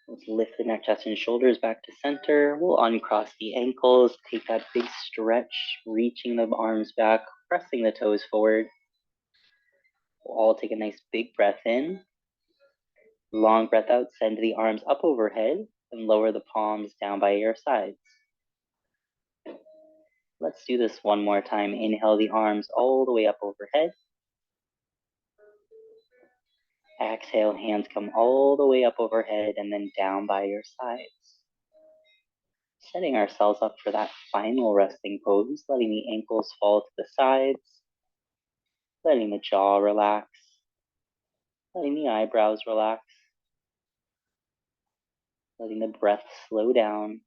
Let's lift the neck, chest, and shoulders back to center. We'll uncross the ankles, take that big stretch, reaching the arms back, pressing the toes forward. We'll all take a nice big breath in. Long breath out, send the arms up overhead and lower the palms down by your sides. Let's do this one more time. Inhale the arms all the way up overhead. Exhale, hands come all the way up overhead and then down by your sides. Setting ourselves up for that final resting pose, letting the ankles fall to the sides, letting the jaw relax, letting the eyebrows relax, letting the breath slow down,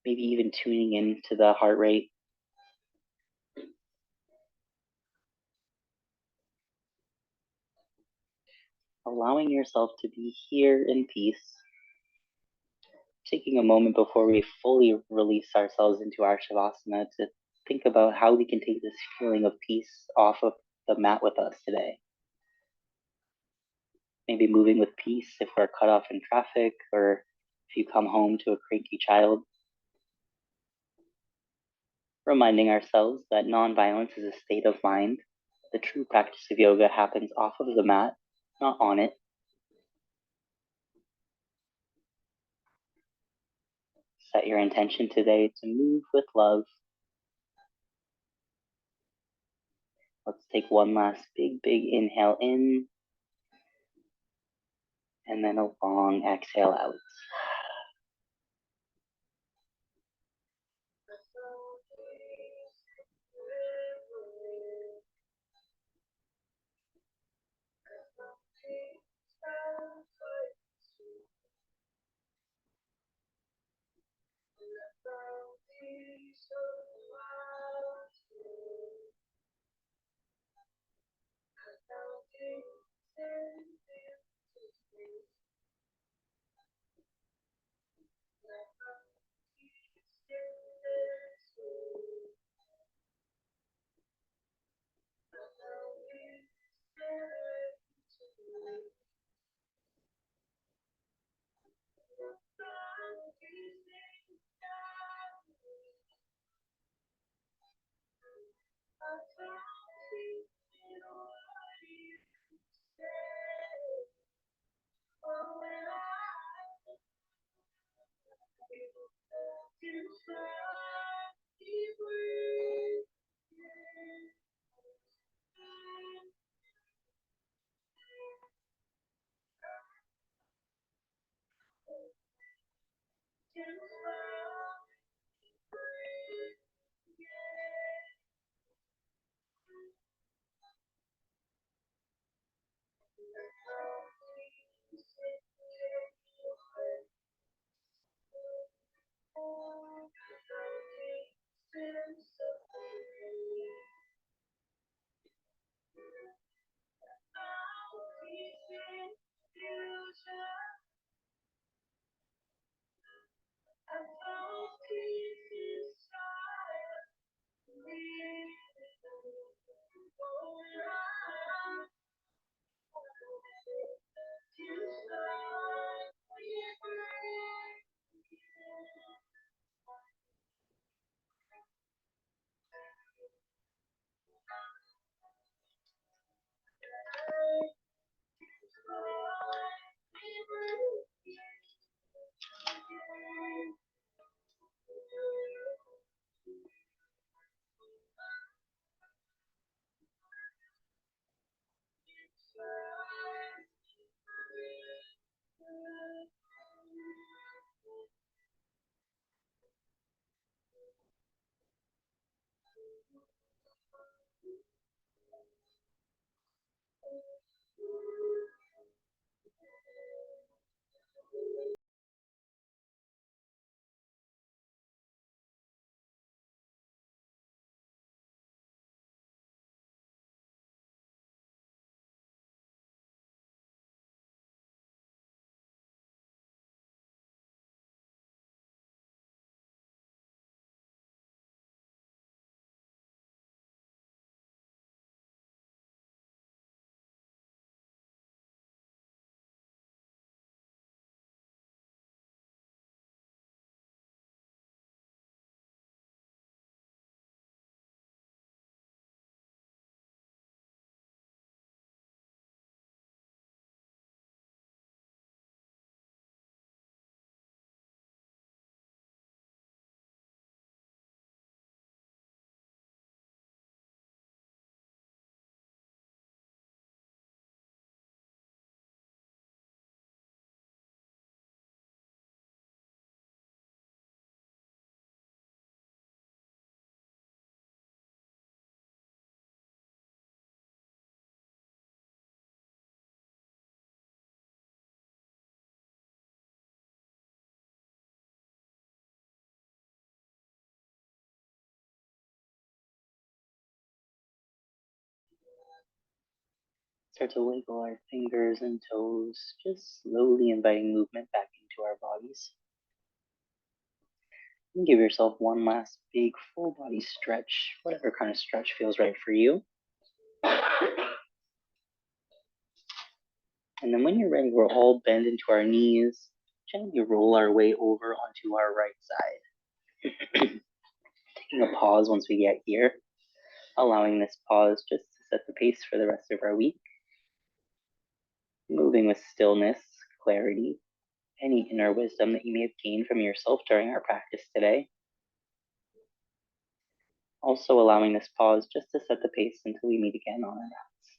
maybe even tuning into the heart rate. Allowing yourself to be here in peace. Taking a moment before we fully release ourselves into our Shavasana to think about how we can take this feeling of peace off of the mat with us today. Maybe moving with peace if we're cut off in traffic, or if you come home to a cranky child. Reminding ourselves that nonviolence is a state of mind. The true practice of yoga happens off of the mat, not on it. Set your intention today to move with love. Let's take one last big inhale in, and then a long exhale out. Start to wiggle our fingers and toes, just slowly inviting movement back into our bodies. And give yourself one last big full body stretch, whatever kind of stretch feels right for you. And then when you're ready, we'll all bend into our knees, gently roll our way over onto our right side. Taking a pause once we get here, allowing this pause just to set the pace for the rest of our week. Moving with stillness, clarity, any inner wisdom that you may have gained from yourself during our practice today. Also allowing this pause just to set the pace until we meet again on our mats.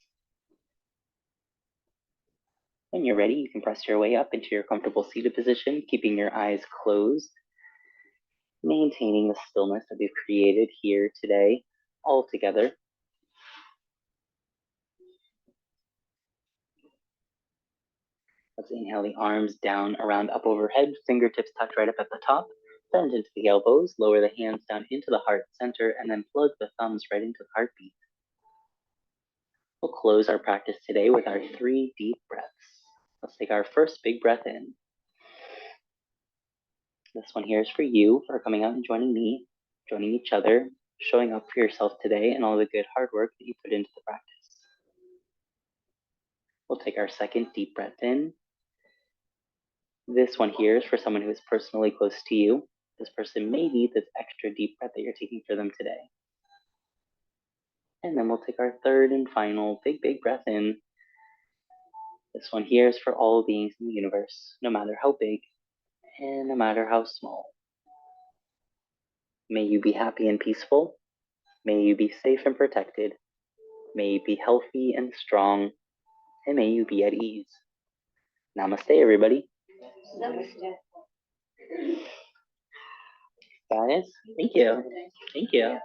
When you're ready, you can press your way up into your comfortable seated position, keeping your eyes closed, maintaining the stillness that we've created here today, all together. Let's inhale the arms down, around, up overhead, fingertips touch right up at the top, bend into the elbows, lower the hands down into the heart center, and then plug the thumbs right into the heartbeat. We'll close our practice today with our 3 deep breaths. Let's take our first big breath in. This one here is for you, for coming out and joining me, joining each other, showing up for yourself today, and all the good hard work that you put into the practice. We'll take our second deep breath in. This one here is for someone who is personally close to you. This person may need this extra deep breath that you're taking for them today. And then we'll take our third and final big breath in. This one here is for all beings in the universe, no matter how big and no matter how small. May you be happy and peaceful. May you be safe and protected. May you be healthy and strong. And may you be at ease. Namaste, everybody. Namaste. Guys, thank you. Thank you.